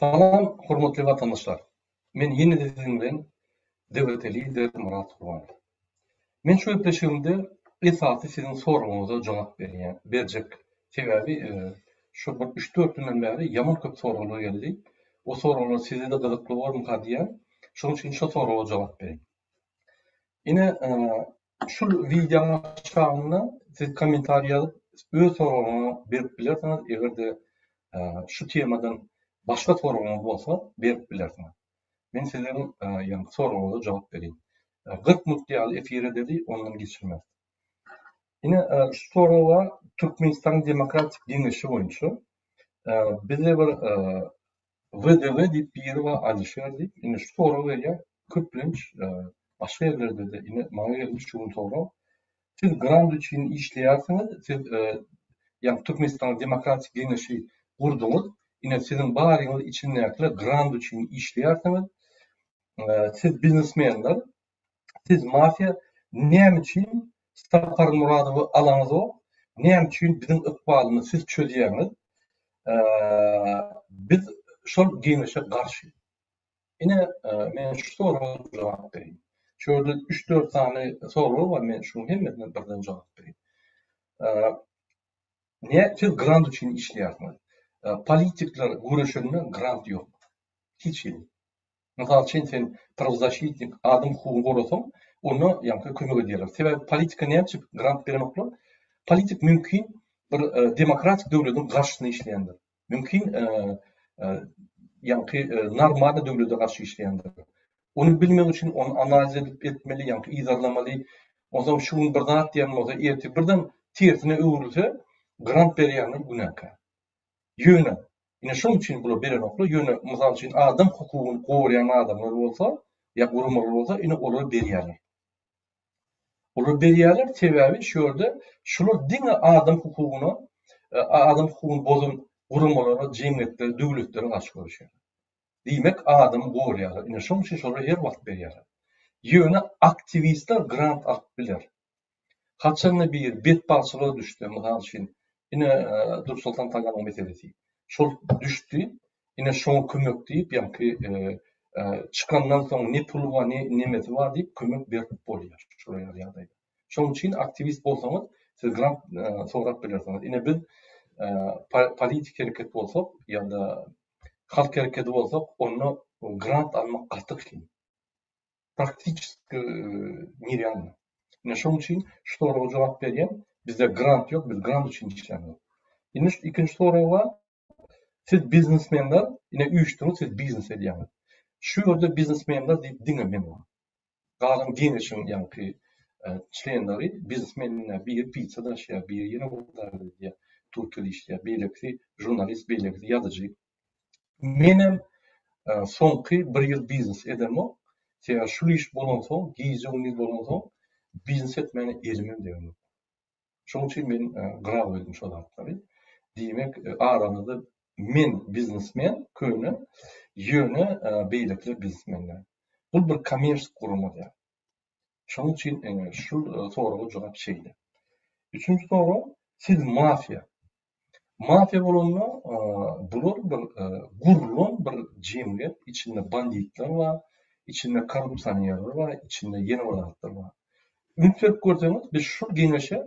Salam, hormatly vatandaşlar. Men yeni dizinden devlet lider Murat Kurbanov. Men şu öpleşimde esasy sizin soruňyňyza jogap berjek. Sebebi şu 3-4 günden beri yaman köp sorular geldi. O sorular size de gızykly bolmaly diýen. Şoň üçin şu sorulara jogap bereyim. Ine şu videoň aşağına siz kommentariýa öz soruňyzy berip bilersiňiz. Egerde şu temadan başga soruňyz bolsa berip bilersiňiz. Men sizleriň ýani soruňyza jogap bereyim. 40 minut ýaly efire dedi, ondan geçirmez. Ine şu soruğa Türkmenistan Demokratik Diňeşi boýunça bize bir VDV diýip biri we Alişer diýip ine şu soru berýär. Köplenç başga ýerlerde de ine maňa gelmiş şu soru. Siz grant üçin işleýärsiňiz, siz ýani Türkmenistan Demokratik Diňeşi gurduňyz, ine sizin baryňyz içindäki grant üçin işleýärsiňiz. Siz biznesmenler, siz mafya näme üçin Sapar Muradowy alaňyz o, näme üçin bizim ykbalyny siz çözýäňiz. Biz şol giňeşe garşy. Ine men şu soruga jogap bereyim. Şurada 3-4 tane soru var, men şunu hemmesine birden jogap bereyim. Siz grant üçin işleýärsiňiz. Politikler görüşünde grant ýok. Hiç ýok. Mesela sen pravzащитник, adam hukuky gorasaň, onu ýa-da kömek edýärler. Sebäbi politika näme üçin grant bermekler? Politik mümkin bir demokratik döwletiň garşysyna işleýändir. Mümkin ýa-da normal döwlete garşy işleýändir. Onu bilmek üçin onu analiz edip etmeli, ýa-da izarlamaly. Oňa şuň bir zat diýen bolsa, erti birden tersine öwrülse, grant berýärler günäkär. Ýöne ine şoň üçin bu berenoklar ýöne mysal üçin adam hukugyny goraýan adamlar bolsa, ýa gurumlar bolsa, ine olar berýärler. Olar berýärler sebäbi şurada şular diňe adam hukugyny bozan gurumlara, jemgyýetler, döwletlere garşy görüşýär. Diýmek adam goraýar. Ine şoň üçin şolar her wagt berýärler. Ýöne aktivistler grant alyp biler. Haçan bir betbaçylyga düşdi, mysal üçin ine Dursultan Taganow meselesi. Şol düşdi, ine şoň kömek diýip, ýa-ki çykandan soň ne pulu var, nemesi var diýip kömek berip bolýar. Şol ýerlerde. Şoň üçin aktivist bolsaňyz, siz grant sorap bilersiňiz. Ine biz politik hereket bolsak, ýa-da halk hereketi bolsak, onu grant almak gatyk işin. Praktiski nerealny. Ine şoň üçin şu soruga jogap berýän, bizde grant ýok, biz grant üçin işleýämiz. Ine ikinji soruga siz biznesmenler, ine üýüşdiňiz, siz biznes edýäňiz. Şu ýerde biznesmenler diýip diňe men bar. Galan giňeşiň ýa-ki çlenleri biznesmenler bir pizza daşýar, bir ýene bollar diýip Türkiýede işleýär, beýleki jurnalist, beýleki ýazyjy. Menem soňky 1 ýyl biznes edemok, şeýle şu iş bolan soň, giýjeginiz bolan soň, biznes etmeni elimim diýdim. Şoň üçin men graw edip şol zatlary. Diýmek aramyzda men biznesmen köňe ýöne beýlekli biznesmenler. Bu bir kommersiýa gurumy ýa. Şoň üçin şu soruga jogap şeýle. Üçüncü soru, siz mafya. Mafya bolanma bular bir gurulun bir jemgyýet, içinde banditler var, içinde korrupsiýonlar var, içinde ýene zatlar var. Ünset görseňiz, biz şu giňeşe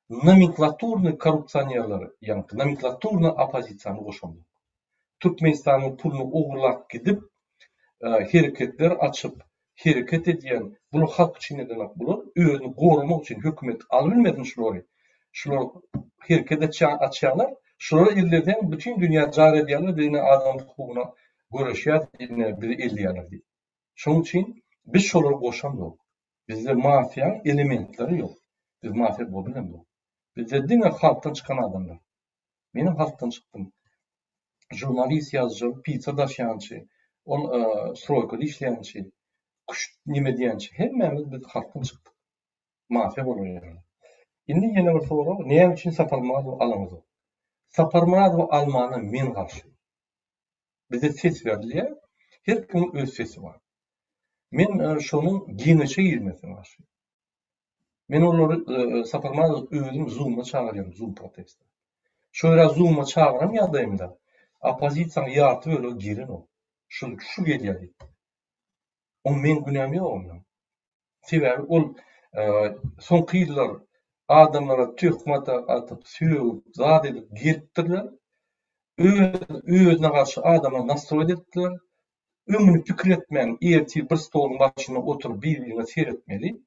nomenklaturny korrupsiýonlar, ýa-ni nomenklaturny opozisiýany goşandyk. Türkmenistanyň pulunu ogurlap gidip hereketler açyp hereket edýän bu halk üçin demek bular, özüni gorumak üçin hökümet albilmedin şolary. Şolar hereket açýarlar, şolar ellerden bütün dünýä jar edýärler, diýene adam hukugyna görüşýär, diýene bir ellýärler diýip. Şoň üçin biz şolary goşandyk. Bizde mafya elementleri ýok. Biz mafya bolmaýandyk. Bizde diňe halkdan çykan adamlar. Menim halkdan çykdym. Jurnalist, ýazyjy, pizza daşýançy, stroýkada işleýänçi, kuş nime diýänçi, hemmemiz biz halkdan çykdyk. Mafya bolýar. Indi ýene bir soru, näme üçin Sapar Muradowy alaňyz? Sapar Muradowy almany men garşy. Bize ses berilýär, her kimin öz sesi var. Men şonuň giňeşe girmesine garşy. Men olary Sapar Muradowy özüm Zoom'a çağırýam, Zoom protesti. Şöyle Zoom'a çağıram ýagdaýymda. Opozisiýaň ýaty öyle girin o. Şu gelýär. O men günäm ýok ondan. Sebäbi ol soňky ýyllar adamlara töhmet atyp, süýüp, zat edip giripdirler. Özüne garşy adama nastroý etdiler. Ömrüni pikir etmeýän, erti bir stoluň başyna oturup bir-birine seretmeli,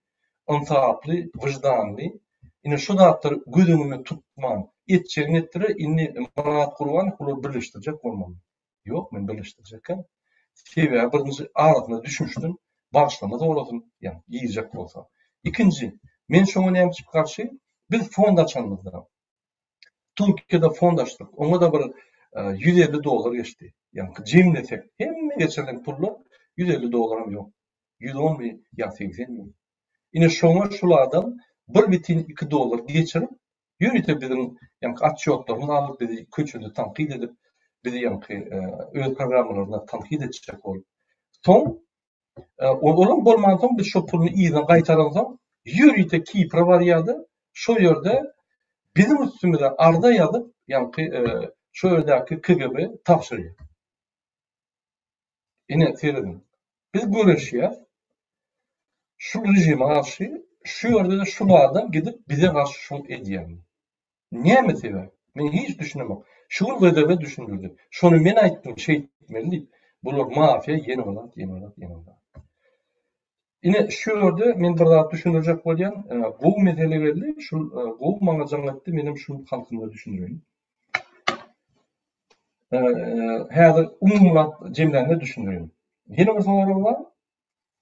insaply, wyjdanly. Ine şu zatlar gözüňe tutman, etçeň etdiler, inni Murat Gurban ulu birleşdirjek bolmaly. Ýok, men birleşdirjekm. Sebäbi birinji aradyna düşmüşdim. Başlamaz olasın, yani yiyecek olsa. İkinci, men şoňa näme çykyp garşy? Biz fond açanmyzda. Türkiýede fond açdyk. Oňa da bir $150 geçdi. Yani jemlesek, hemme geçerlen pullar $150 ýok. 110 mi ýa 80 mi? Ine şoňa şulardan $1,2 geçirip, ýönite bizim yani atçyotlarymyz alyp bizi köçünde tanqid edip, bizi yani öz programmalarına tanqid etjek bolup. Soň olan bolmansoň biz şu pulny ýydan gaýtaransoň, ýürite Kipra barýady, şo ýerde bizim üstümizde arda ýazyp, ýani şu ýerdäki KGB tapşyrýar. Ine seredin. Biz göreşýär. Şu rejime garşy, şu ýerde de şulardan gidip bize garşy şunu edýär. Näme sebäp? Men hiç düşünemem. Şol gözebe düşündirdi. Şonu men aýtdym, şey etmeli. Bular mafiya ýene bolar. Ine şu ýerde men bir zat düşündirjek bolýan, bu meselelerle şu bu maňa jaňatdy menim şu halkymda düşünýän. Häzir umumlat jemlende düşünýän. Ýene bir soraw bar.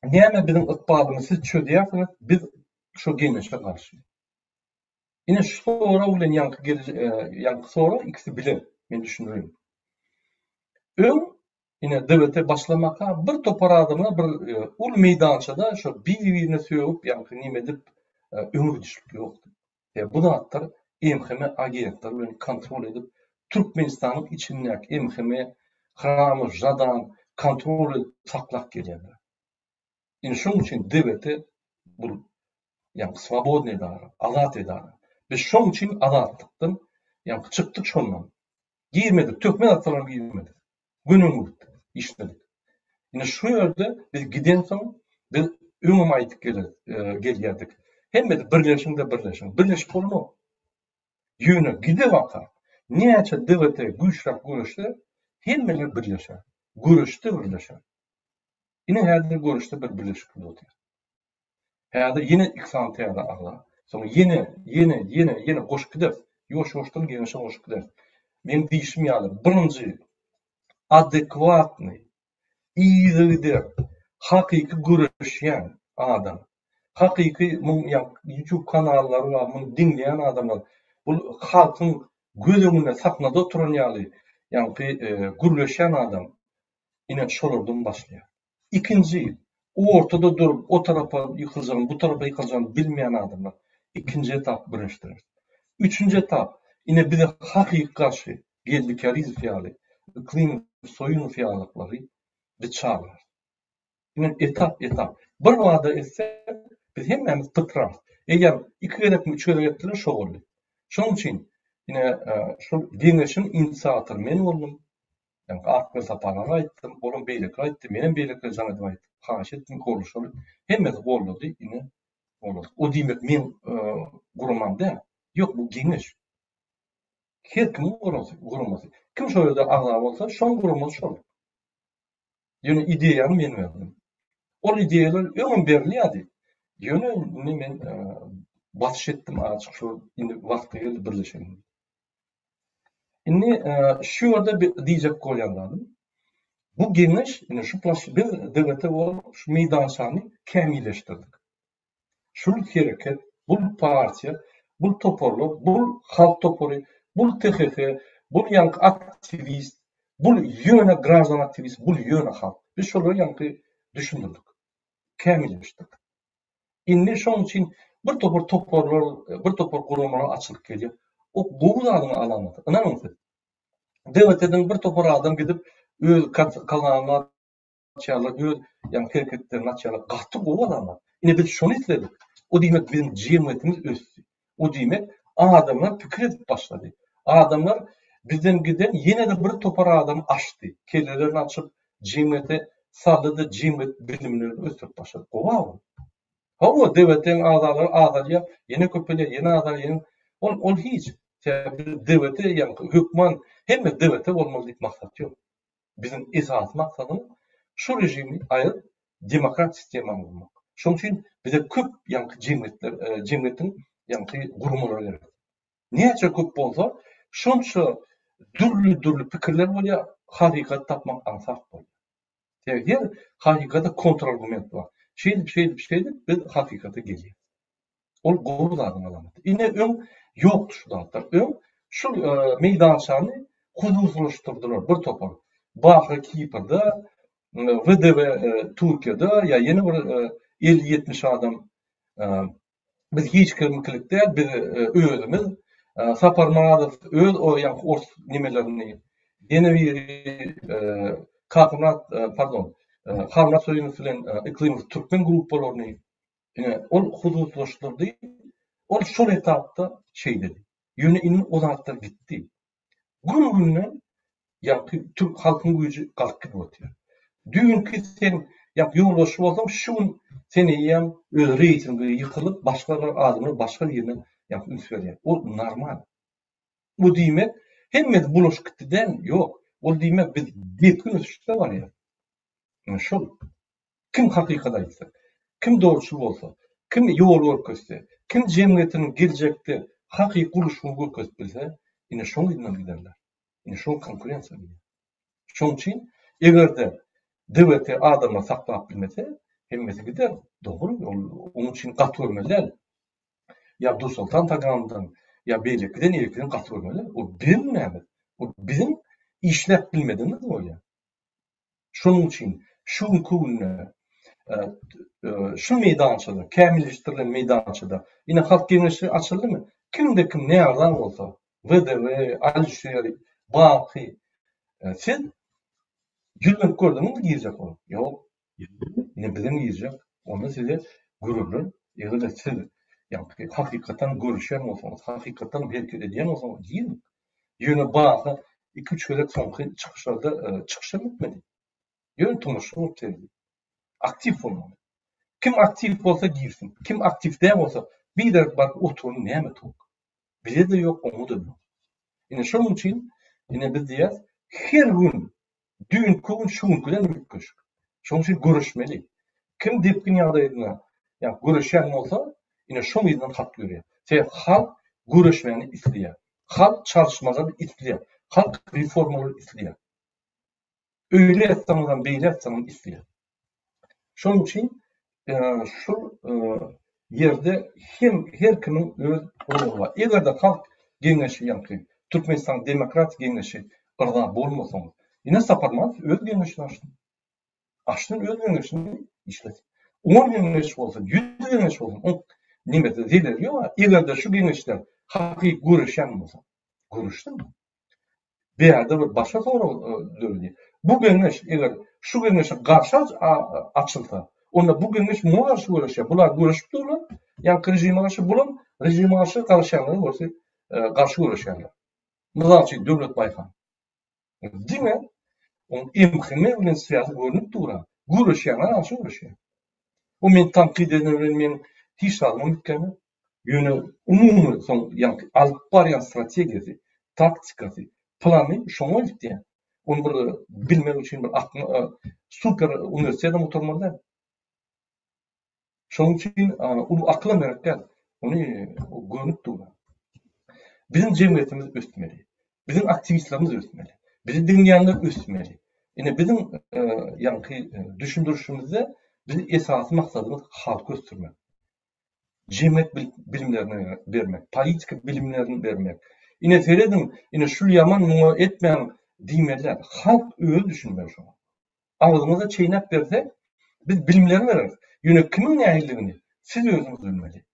Näme bizim ykbalymyz siz çödýärsiňiz, biz şu geňeşe garşy. Ine şu soraw bilen ýanky soraw ikisi bilen men düşünýän. Ine devlete başlamaka bir topar adamlar bir ul meydançada şu bir-birine söýüp ýa-ni näme edip öňe düşüp ýokdy. Bu zatlar MHM agentler bilen kontrol edip Türkmenistanyň içindäki MHM Hramı, Jadan kontrol saklap gelýärler. Ine şoň üçin devlete bu ýa-ni swobodny edara, azat edara. Biz şoň üçin azatlykdan ýa-ni çykdyk şondan. Girmedik, tökmen atlaryny girmedik. Günüňiz işledik. Ine şu ýerde biz giden soň biz öňüme aýtyp gelýärdik. Hemme birleşiň. Birleşip bolmaly. Ýöne gide waka. Näçe devlete güýçlük görüşde hemmeler birleşer. Görüşde birleşer. Ine häzir görüşde bir birleşik bolýar. Häzir ýene iksantyada agla. Soň ýene goşup gider. Ýoş-ýoşdan geňişe goşup gider. Men diýişim ýaly. Birinji adekvatny, iyide, hakyky görüşýän adam. Hakyky YouTube kanallary bar, muny dinleýän adamlar. Bu halkyň gözüňde saknada oturan ýaly, gürleşýän adam. Ine şolardan başlaýar. İkinji, ortada durup o tarafa ýykyljagyny, bu tarafa ýykyljagyny bilmeýän adamlar. İkinji etap birleşdirir. Üçüncü etap, ine bize hakyky garşy geldikleri fiýaly, iklim soyun fiýalyklary biçarlar. Ine etap. Bir wada etse biz hemmemiz pytrar. Eger 2 gerekmi 3 gerekdir şo boldy. Şoň üçin ine şu deňeşin inisiator men boldum. Yani akıl sapana aýtdym, olam beýlek aýtdy, menem beýlekle jaňa aýtdym. Haş etdim, goruşaly. Hemme gorlady, ine boldy. O diýmek men gurmanda, ýok bu geňeş. Her kim gurmasy. Kim şo ýerde agla bolsa, şoň gurmasy şol. Ýöne ideýany men berdim. Ol ideýalar öňe berilýärdi. Ýöne men batyş etdim, açyk şu indi wagty geldi birleşelim. Indi şu ýerde diýjek bolýanlarym. Bu geňeş, ine şu plaş bir devlete şu meýdançany kämilleşdirdik. Şu hereket, bu partiýa, bu toporluk, bu halk topory, bu THK, bu ýanky aktivist, bu ýöne grażdan aktivist, bu ýöne halk. Biz şolary ýanky düşündirdik. Kämilleşdirdik. Indi şoň üçin bir toporlar, bir topor gurumlar açylyp gelýär. O gowuzalyň alamaty. Ananyňsy. Devletden bir topor adam gidip öz kanalına açýarlar, öz ýa-ni hereketlerini açýarlar. Gatty gowuzalar. Ine biz şonu isledik. O diýmek bizim jemgyýetimiz ösdi. O diýmek adamlar pikir edip başlady. Adamlar bizden giden yine de bir topar adam açtı. Kellelerini açıp cemiyete salladı, cemiyet bilimlerini östürüp başladı. Wow. Hava devletin ağzaları yine köpele, yine ağzalar, yine ol hiç. Devlete yani hükman hem de devlete olmalı deyip maksat yok. Bizim esas maksadımız şu rejimi ayırıp demokrat sistemi almak. Şunun için bize köp yankı cemiyetin yankı gurumları gerek. Niçin köp bolsa, şunça dürlü fikirler var ya, hakikat tapmak ansaf var. Her hakikate kontrargument var. Şeydi, biz hakikate geliyor. Ol goğuz adım alamatı. Yine ön yoktu şu dağıtlar. Ön şu meydançanı huzursuzlaştırdılar bir topar. Bahı Kiper'da, VDV Türkiye'de ya yeni bir 50-70 adam biz hiç kırmızılık değil, biz özümüz Sapar Maradov öz o yani ors nimelerini yeni bir Harmat Soyunu filan iklim Türkmen gruplarını yine ol huzursuzlaştırdı. Ol şu etapta şey dedi. Yöneinin o zatlar gitti. Gününe yani Türk halkının gücü kalkıp oturuyor. Dünkü sen yani yolbaşı olsam şun seni yem reytingi yıkılıp başkaları adımı başka yerine yani ünsüveriyor. O normal. Bu demek hem buluş gittiğinden yok. O demek biz bir gün üstüne var ya. Yani şu kim hakikataysa, kim doğrusu olsa, kim yol gösterse, kim cemiyetin gelecekte hakiki kuruluşunu gösterse yine şunu giderler. Yine şunu konkurensiya gider. Şunun için eğer de devleti adamla saklap bilmese hemmesi gider. Doğru. Onun için katı ölmeler. Ya Dur Sultan Tagan'dan ya Beylik'den Erik'den katı ölmeler. O bilmemiz. O bizim işlep bilmediğimiz o ya. Şunun için şu kulüne şu meydançada, kamilleştirilen meydançada yine halk gemleşleri açıldı mı? Kim ne yerden olsa VDV, Alişeri, Bakı siz gülmek gördüğünüz girecek o. Yok. Yine bizim girecek. Onu size gururlu. Ya da siz yani hakikaten görüşen olsanız, hakikaten hareket eden olsanız değil mi? Yine bazı 2-3 kere son çıkışlarda çıkışa gitmedi. Yine tanışma ortaydı. Aktif olmalı. Kim aktif olsa girsin. Kim aktif değil olsa bir de bak oturun ne mi tok. Bize de yok, onu da yok. Yine şunun için yine biz diyeceğiz her gün dünkü şun bilen mükköş. Şunun için görüşmeli. Kim depkin yağdayına yani görüşen olsa yine şun yüzden hak görüyor. Halk görüşmeni istiyor. Halk çalışmaları istiyor. Halk reformları istiyor. Öyle etsamızdan beyle etsamızdan istiyor. Şunun için şu yerde her kimin öz rolu var. Eğer de halk genleşi yani Türkmenistan demokrat genleşi ırda bolmasanız yine saparmaz öz genleşini açtın. Açtın öz genleşini işlet. 10 genleş olsun, 100 genleş olsun. O nimete ziler yok. Eğer de şu genleşler hakiki görüşen olsa. Görüştün mü? Bir yerde bir başka soru dönüyor. Bu genleş eğer şu genleşe karşı açılsa onda bu genleş mu karşı görüşüyor. Bunlar görüşüp dururlar. Yani rejime karşı bulun, rejime karşı karışanları görse karşı görüşüyorlar. Misal için Devlet Baykan. Değil mi? Onun imkini bilen siyasi görünüp durar. Görüşüyorlar, karşı görüşüyor. O men tankid eden men hiç almam bitkeni. Yönü umumi son yani alıp barayan stratejisi, taktikası, planı şoňa gitdi. Onu bir bilmek için bir super üniversitede oturmalı. Şoň için onu akla meraklar. Onu görünüp durar. Bizim cemiyetimiz ösmeli. Bizim aktivistlerimiz ösmeli. Bizim dinleyenler ösmeli. Yani bizim yani düşündürüşümüzde bizim esas maksadımız halk göstermek. Cemiyet bilimlerini vermek, politika bilimlerini vermek. Yine söyledim, yine şu yaman bunu etmeyen dimeler, halk öyle düşünmüyor şu an. Ağzımıza çeynep verse, biz bilimlerini veririz. Yine kimin nehirlerini siz özünüz bilmeli.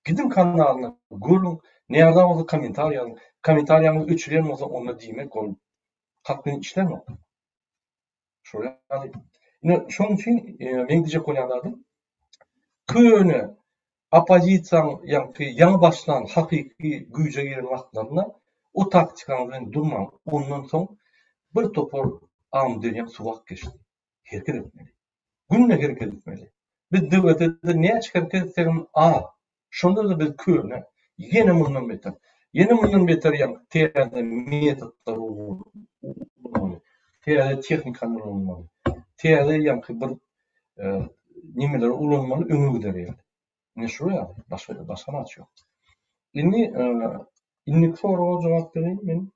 Gidin kanalına, görün, nereden olsa komentar yazın. Komentar yazın, üçlerin olsa onunla demek olur. Halkın işler mi? Şöyle yani. Yine şunun için ben diyecek olanlardım. Köyüne, opozisiyan yani yan başlan hakiki güce giren vaktlarına O taktikanyň durmaň. Ondan soň bir topar am derýän subak geçdi. Herket etmeli. Günne herket etmeli. Biz döwletde näçe herket etsegem şonda da biz köne ýene mundan beter. Ýene mundan beter ýa teýerde metodlar bolmaly. Teýerde tehnikanyr bolmaly. Teýerde ýa-da bir nimeler ulanmaly, öňe giderýär. Ne şu ýa, başga naçy ýok. Indi soraga jogap bereyim men.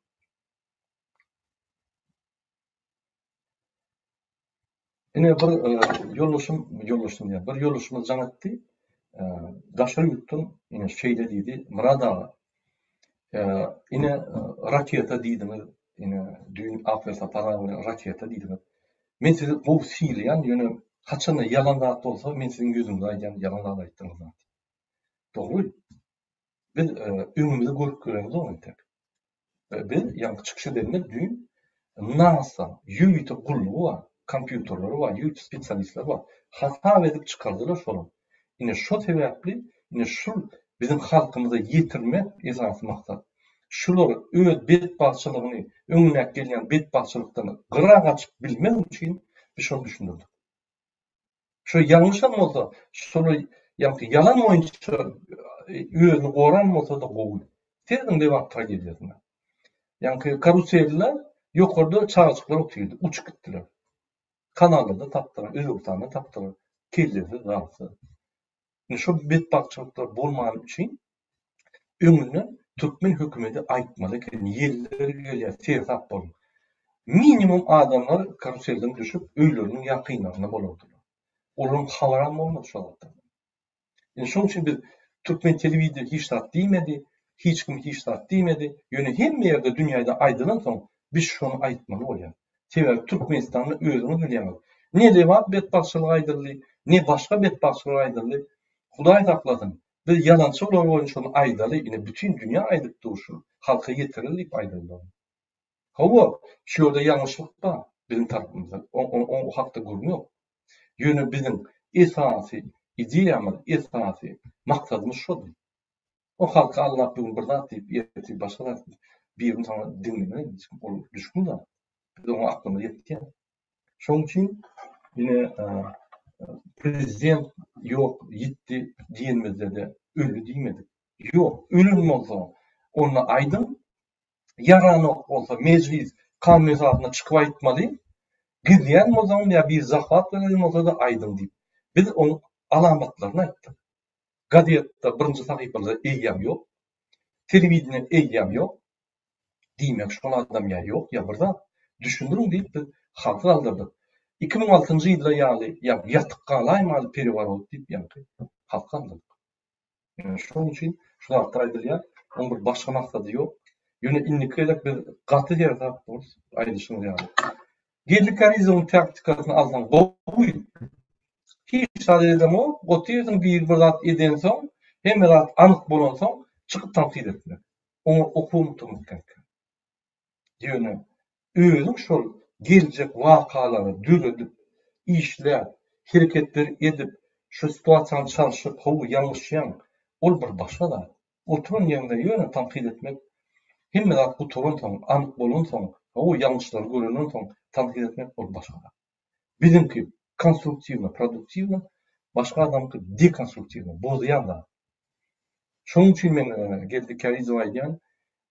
Ine bir ýoldaşym ýa bir ýoldaşymyz janatdy. Daşaryutdan ine şeýle diýdi, Murad aga. Ine raketa diýdiňiz, ine düýün Afrika parawy raketa diýdiňiz. Men sizi bu siýleýän, ýöne haçan yalan zat bolsa, men siziň ýüzüňizde aýdan yalan zat aýtdyňyz. Dogry. Biz öňümizde görüp görýäňiz o entek. Biz ýa-da çykyş edenler düýün NASA, ýüýte gullugy bar, kompýuterleri bar, ýüýte spesialistler bar. Hasap edip çykardylar şonu. Ine şo sebäpli, ine şu bizim halkymyza ýetirmek esasy maksat. Şular öz betbaçylygyny, öňüne gelýän betbaçylykdan gyra gaçyp bilmek üçin biz şonu düşündirdik. Şu ýalňyşam bolsa, şonu ýa-da yalan oýunçy özüni goran bolsa da gowy. Terden dewap tragediýasyna. Ýa-da karuseller ýokarda çağçyklar oturýardy, uçup gitdiler. Kanalda tapdylar, Özbekistanda tapdylar. Keldi rahatsy. Şu betbaçylyklar bolmagy üçin öňüne türkmen hökümeti aýtmaly ki, ýerleri gelýär, sertap bolun. Minimum adamlar karuselden düşüp öýleriniň ýakynlarynda bolardylar. Olaryň habaram bolmady şu wagtda. Şoň üçin biz türkmen telewizde hiç zat diýmedi, hiç kim hiç zat diýmedi. Ýöne hemme ýerde dünýäde aýdylan soň biz şonu aýtmaly bolýar. Sebäbi Türkmenistanyny özüňiz bilýäňiz. Ne dewap betbaçylyk aýdyrly, ne başga betbaçylyk aýdyrly. Hudaý saklasyn. Biz yalançy bolan boýun şonu aýdaly, ine bütün dünýä aýdyp durşur. Halka ýetirilip aýdyldy. Hawa, şu ýolda ýalňyşlyk bar bizim tarapymyzda. O hakda görünýär. Ýöne bizim esasy ideýamyz, esasy maksadymyz şudur. O halka Allah bugün bir zat diýip, ýeti başga zat birini sana dinlemek ol düşkün da. Biz onu aklımıza ýetdi. Şoň üçin ine prezident ýok, ýitdi diýenmezde de öldü diýmedik. Ýok, ölüm bolsa, onu aýdym, yaranyk bolsa meclis kanunyatyna çykyp aýtmaly. Gizleyen bolsa ýa bir zahvat veren bolsa da aýdym diýip. Biz onu alamatlaryny aýtdyk. Gazetde birinji sahypada eýýam ýok. Telewizionyň eýýam ýok. Diýmek şol adam ýok, ýa bir zat düşündürüň diýip biz halka aldyrdyk. 2006-njy ýylda ýaly ýatyk galaýmaly periwarot diýip ýa-da halka aldyrdyk. Şoň üçin şu wagtda aýdylýar, onun bir başga maksady ýok. Ýöne indiklerek biz gaty ýerde aýdyşyň ýaly. Geldik Karizowyň taktikasyny alsan gowy. Hiç edem o, gotyýasyň bir zat eden soň, hem zat anyk bolan soň çykyp tanqid etmek. Onu okumatyň gerek. Ýöne özüň şol geljek wakalary düredip, işläp, hereketler edip, şu situasiýany çalyşyp, howy ýalňyşýan, ol bir başga da. Oturan ýerinde ýöne tanqid etmek, hem zat oturan soň, anyk bolan soň, howy ýalňyşlar görenen soň tanqid etmek ol başga da. Bizimki konstruktiwna, produktiwna, başga adamky dekonstruktiwna, bozýan da. Şoň üçin men geldik Karizow aýdýan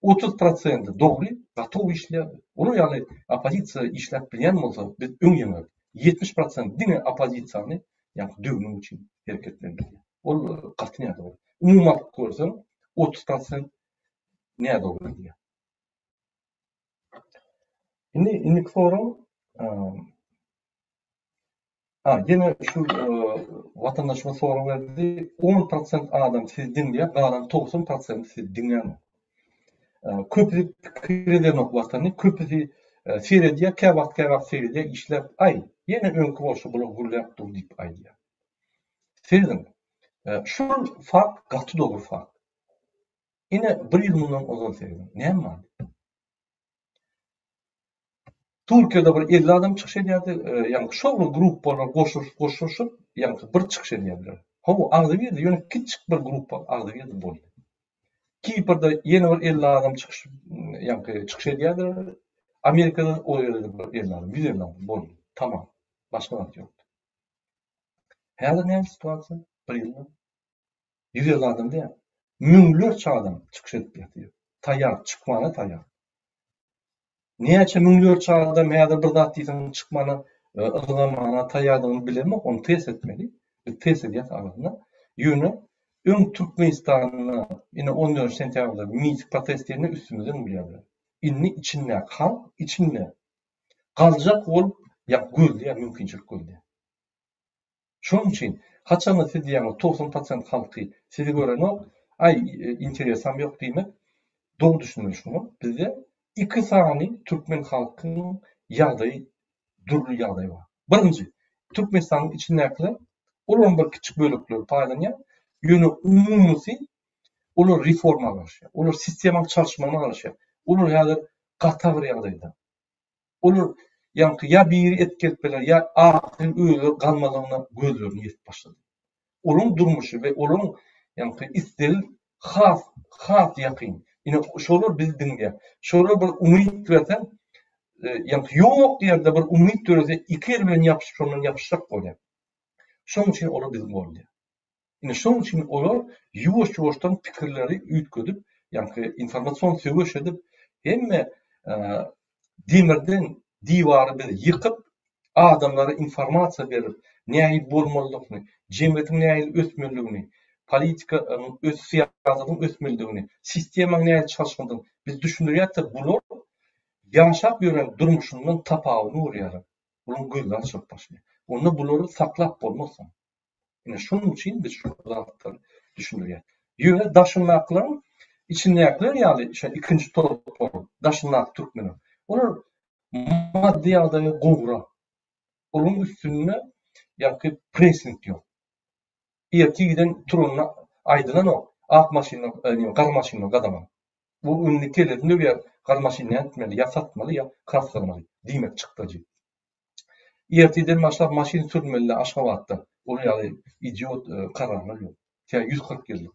30% dogry, gatow işler. Onu ýaly opozisiýa işläp bilýän bolsa, biz öňýeňe 70% diňe opozisiýany ýa-da döwrüň üçin hereketlendirýär. Ol gaty näde bol. Umumy görsen 30% näde bol diýär. Indi sorum yine şu vatandaşıma soru verdi. 10% adam siz dinleýär, galan 90% siz dinleýär. Köpüsi kireden okwatyny, köpüsi seyrediýär, käwagt seyrediýär, işläp ay, ýene öňkü bolşy bular gurlap dur diýip aýdýar. Seyredin. Şu fark gaty dogry fark. Ine bir ýyl mundan ozal seyredin. Näme? Türkiýede bir 50 adam çykyş edýärdi, ýa-ni şol gruppalar goşuşyp, ýa-ni bir çykyş edýärdiler. Hawa agdy berdi, ýöne kiçik bir gruppa agdy berdi boldy. Kiperde ýene bir 50 adam çykyş yani çıkış ediyorlar. Amerika'da o yerde yerler, bir yerler bol. Tamam. Başka var yok. Her ne situasyon? Bir yılda. 100 yıllardan değil. Münglerçe adam çıkış edip yatıyor. Tayyar, çıkmana tayyar. Niýeçe münglerçe adam häzir bir zat diýsen çıkmana, ıgdamana taýýardygyny bilemek, onu tes etmeli. Tes edýät agadyna. Ýöne öň Türkmenistanyna ine 14 sentýabrda miting protestlerini üstümizden bilýärler. Inni içinde halk, içinde galjak bolup gözleýär, mümkinçilik gözleýär. Şoň üçin haçan siz diýýäňiz 90% halky sizi görenok, ay interesam ýok diýmek, doğru düşünmeli şunu. Bizde 2 sany Türkmen halkynyň ýagdaýy, durly ýagdaýy bar. Birinji, Türkmenistanyň içindäkiler, olaryň bir kiçik bölekleri paýlanýar, ýöne umumysy olar reforma garşy, olar sistematyk çalışmagyna garşy, olar häzir gata bir ýagdaýda. Olar ýa biri etkelpeler, ýa akyl öýler galmagyna gözlerini ýetip başlady. Olaryň durmuşy we olaryň istel has ýakyn. Ine şolar biz diňe, şolar bir umyt bersen, ýok diýerde bir umyt berse, iki el bilen ýapyşyp şondan ýapyşsak bolýar. Şoň üçin olar bizim bolýar. Ine şoň üçin olar ýuwaş-ýuwaşdan pikirleri üýtgedip, informasiýon söwüş edip, hemme demirden diwary bir ýykyp, adamlara informasiýa berip, näme bolmalygyny, jemgyýetiň näme ösmeligini, politika öz siýasatynyň ösmeligini, sistemaň näme çalışmagyny biz düşündirýärdik. Bular ýaşap ýören durmuşyndan tapawyny urýar. Bular gözler açyp başlaýar. Onda bulary saklap bolmasa. Ine şoň üçin biz şu zatları düşündirýär. Ýöne daşynmaklaryň içindäkiler ýaly şu ikinji top daşynmak türkmeni. Olar maddi ýagdaýa gowra. Olaryň üstüne pressing ýok. Erkigiden turuna aydylan o. Ak maşyna, gar maşyna gadama. Bu ünlüklerini bir gar maşyna etmeli, ýa satmaly, ýa kras kılmaly. Diýmek çykdyjy. Erteden başlap maşyn sürmeli Aşgabatda. Ol ýaly idiot kararlar ýok. 140 ýyllyk.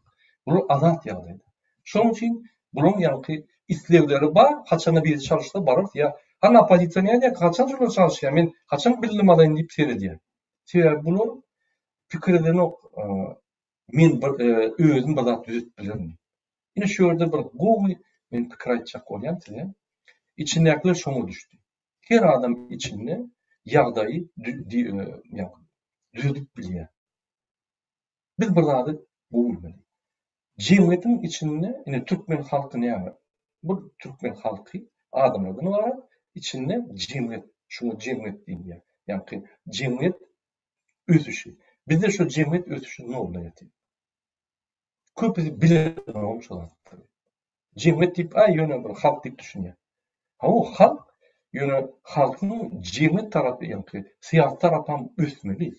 Bu azat ýagdaýda. Şoň üçin bular islegleri bar, haçana bir çalışsa barar ýa ana pozisiýa näde haçan jurla çalışýar, men haçan bilim alaýyn diýip seredýär. Sebäbi bular pikirden men özüm bir zat düzüp bilerim. Ine şu ýerde bir gowy men pikir aýtjak bolýan size. İçindäkiler şoňa düşdi. Her adam içinde ýagdaýy düzüp bilýär. Biz bir zady bolmaly. Jemgyýetiň içinde ine Türkmen halky näme? Bu Türkmen halky adamlaryň var, içinde jemgyýet, şunu jemgyýet diýilýär. Jemgyýet ösüşi. Bizde şu jemgyýet ösüşi ne bolýar? Köpüsi bilen olmuşlar. Jemgyýet diýip ýöne bir halk diýip düşünýär. O halk ýöne halkyň jemgyýet tarapy siýasat tarapdan ösmeli.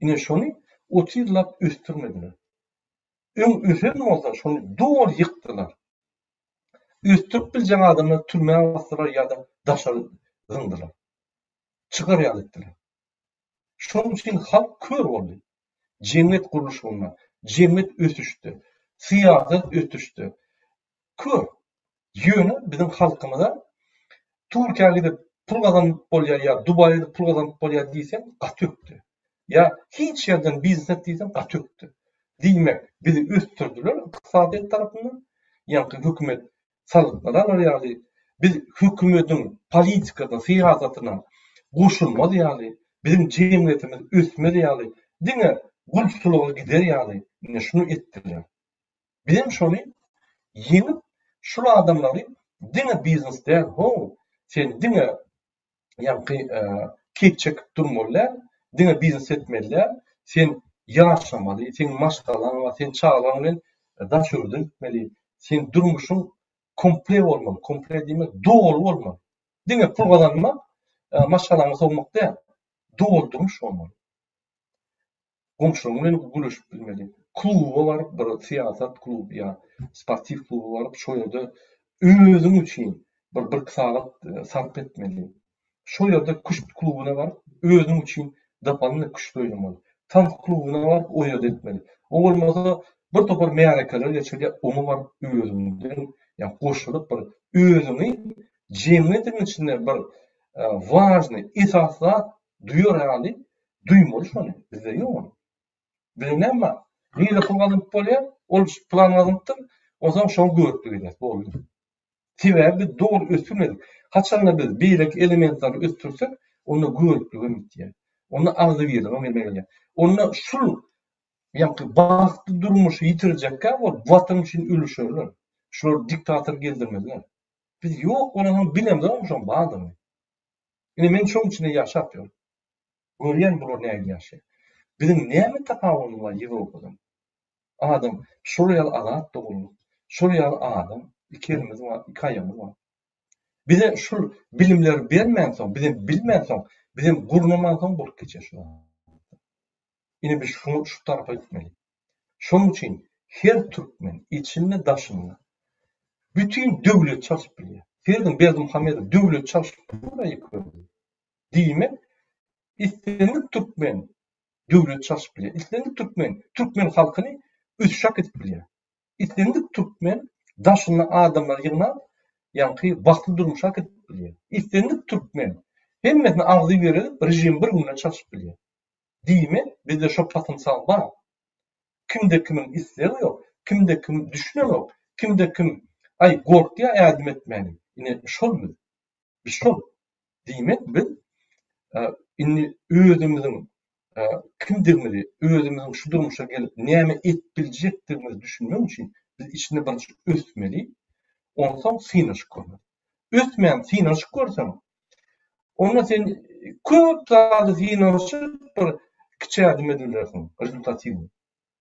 Ine şonu 30 ýyllap östürmediler. Ösen bolsa şonu doğru yıktılar. Östürüp biljen adamlar türmeye bastılar ýa-da daşa gyndylar. Çıkar ýalypdylar. Şoň üçin halk kör boldy. Jemgyýet guruluşyna, jemgyýet ösüşdi. Siýasat ösüşdi. Kör. Ýöne bizim halkymyza Türkiýe gidip pul gazanyp bolýar ýa Dubaýda pul gazanyp bolýar diýsen gatyökdi. Ya hiç yerden biznes diýsem gatyökdi. Diýmek bizi östürdüler ykdysadyýet tarapyndan. Hökümet salyklar ýaly biz hökümetiň politikada, siýasatyna goşulmaly ýaly, bizim jemgyýetimiz ösmeli ýaly, diňe gulçulugy gider ýaly. Şunu etdiler. Bizim şonu ýeňip şu adamlary diňe biznesde sen diňe kepçek durmalylar, diňe biznes etmeliler, sen ýaşamaly, sen maşgalan we sen çağlan bilen daş ördürmeli, sen durmuşyň komple bolmaly, komple diýmek dogry bolmaly. Diňe pul gazanmak, maşgalanyň sowmak däl, dogry durmuş bolmaly. Komşuňyň bilen gülüşip bilmeli. Kluba baryp bir siýasat kluby ýa sportiv kluba baryp şo ýerde özüň üçin bir sagat sarp etmeli. Şo ýerde kuş klubyna baryp özüň üçin dapanyny kuş oýnamaly. Tank klubyna baryp o ýerde etmeli. O bolmasa Bir topar meýarekalar geçirýär, onu bar özünden, ýa goşulyp bir özüni jemgyýetiň içinde bir важный esasla duýar hali duýmaly şonu. Bizde ýok. Bizde näme? Niýe pul gazyp bolýar? Ol plan gazypdyr, o zaman şonu görüp gider, boldy. Sebäbi dogry ösürmedik. Haçanda biz beýleki elementlary ösürsek, onu görüp gitýär. Onu agzy berýär, o bermegilýär. Onu şul ýa-ni bagty durmuşy ýitirijekkä, o watan üçin ölüşerler. Şol diktator geldirmediler. Biz ýok, onu bilemdi, o şol badyr. Ine men şoň içinde ýaşap ýör. Görýän bular näme ýaşaýar. Bizim näme tapawulymyz var Ýewropada? Adam şol ýaly adat doguldy. Şol ýaly adam, iki elimiz var, iki aýamyz var. Bize şol bilimleri bermänsoň, bizim bilmänsoň, bizim gurmamansoň bolup geçer şu. Ine biz şu tarafa gitmeli. Şoň üçin her türkmen içinde daşynda bütün döwlet çalyşyp bilýär. Ferdim Berdimuhammedow döwlet çalyşyp bilýär. Diýme, istendik türkmen döwlet çalyşyp bilýär. Istendik türkmen halkyny üsşak edip bilýär. Istendik türkmen daşyna adamlar ýygnap, ýa-ni wagtly durmuşak edip bilýär. Istendik türkmen hemmesini agzy berip rejim bir günde çalyşyp bilýär. Diýme, bizde şo potensial bar. Kimde kimin isleri ýok, kimde kim düşünen ýok, kimde kim ay gorkdy ýardım etmeli. Ine şol biz şol diýmek biz inni özümiziň kimdigini, özümiziň şu durmuşa gelip näme etbiljekdigimizi düşünmek üçin biz içinde bir ösmeli. Ondan synaşyk görmeli. Ösmän synaşyk görsen, onda sen köp zady synaşyk bir kiçädim edilirsin, rezultatyw.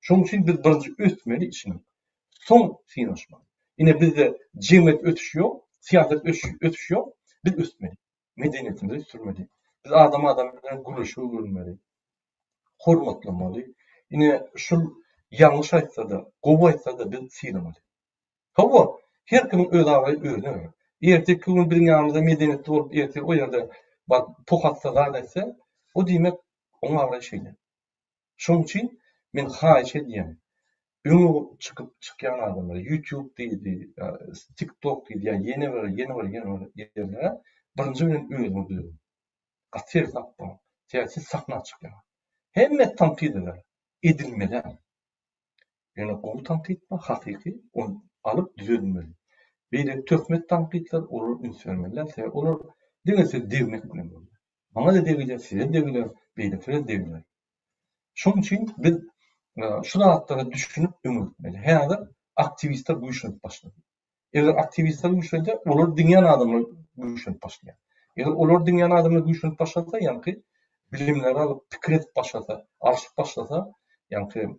Şoň üçin biz birinji ösmeli içine. Soň synaşmak. Ine bizde jemgyýet ötüşi ýok, siýasat ötüşi ýok, biz ösmeli. Medeniýetimizi sürmeli. Biz adam bilen guruşyp görmeli. Hormatlamaly. Ine şol ýalňyş aýtsa-da, gowy aýtsa-da biz syýramaly. Hawa her kimin öz agaly özüne. Erteki gün bir ýanymyzda medeniýetli bolup, erteki o ýerde bak tokatsa gaýdasa, o diýmek oňa agaly şeýler. Şoň üçin men haýyş edýän. Öňe çykýan adamlar YouTube diýdi, TikTok diýdi, ýa ýene bir ýerlere birinji bilen özüni duýdy. Gatir tapma, siýasy sahna çykýar. Hemme tanqid edilmeden. Yani gowy tanqid ba hakyky, onu alyp düzelmeli. Beýle töhmet tanqidler olur ünsürmeler, olur diňesi degmek bilen bolýar. Maňa da degilýär, size degilýär, beýle degilýär. Şoň üçin biz şu zatlara düşünüp öňe häzir aktivistler bu işe başlady. Eger aktivistler bu işe olar dünýäň adamlar bu işe başlaýar. Eger olar dünýäň adamlar bu işe başlasa, ýa-ni bilimleri alıp pikir edip başlasa, arşyp başlasa, ýa-ni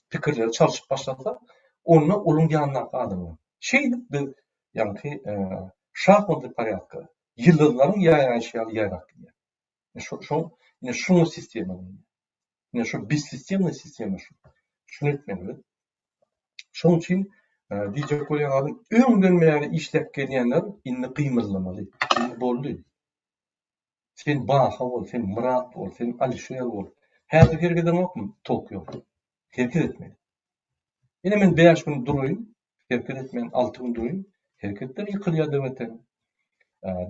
pikirleri çalyşyp başlasa, onu olun ýanyna adamlar. Şeýdip biz ýa-ni şahmatly porядка, ýyldızlaryň ýaýraşýaly ýarak diýär. Ine şunu sistema. Ine şu biz sistemny sistema şu. Şunu etmeli. Şoň üçin diýjek bolýan adam öňden bäri işlep gelýänler inni gymylamaly. Boldy. Sen Baha bol, sen Murat bol, sen Alişer bol. Häzir hergeden okmy? Tok ýok. Herket etmeli. Ine men 5 gün duruyum, herket etmen 6 gün duruyum. Herketler ýykylýar döweten.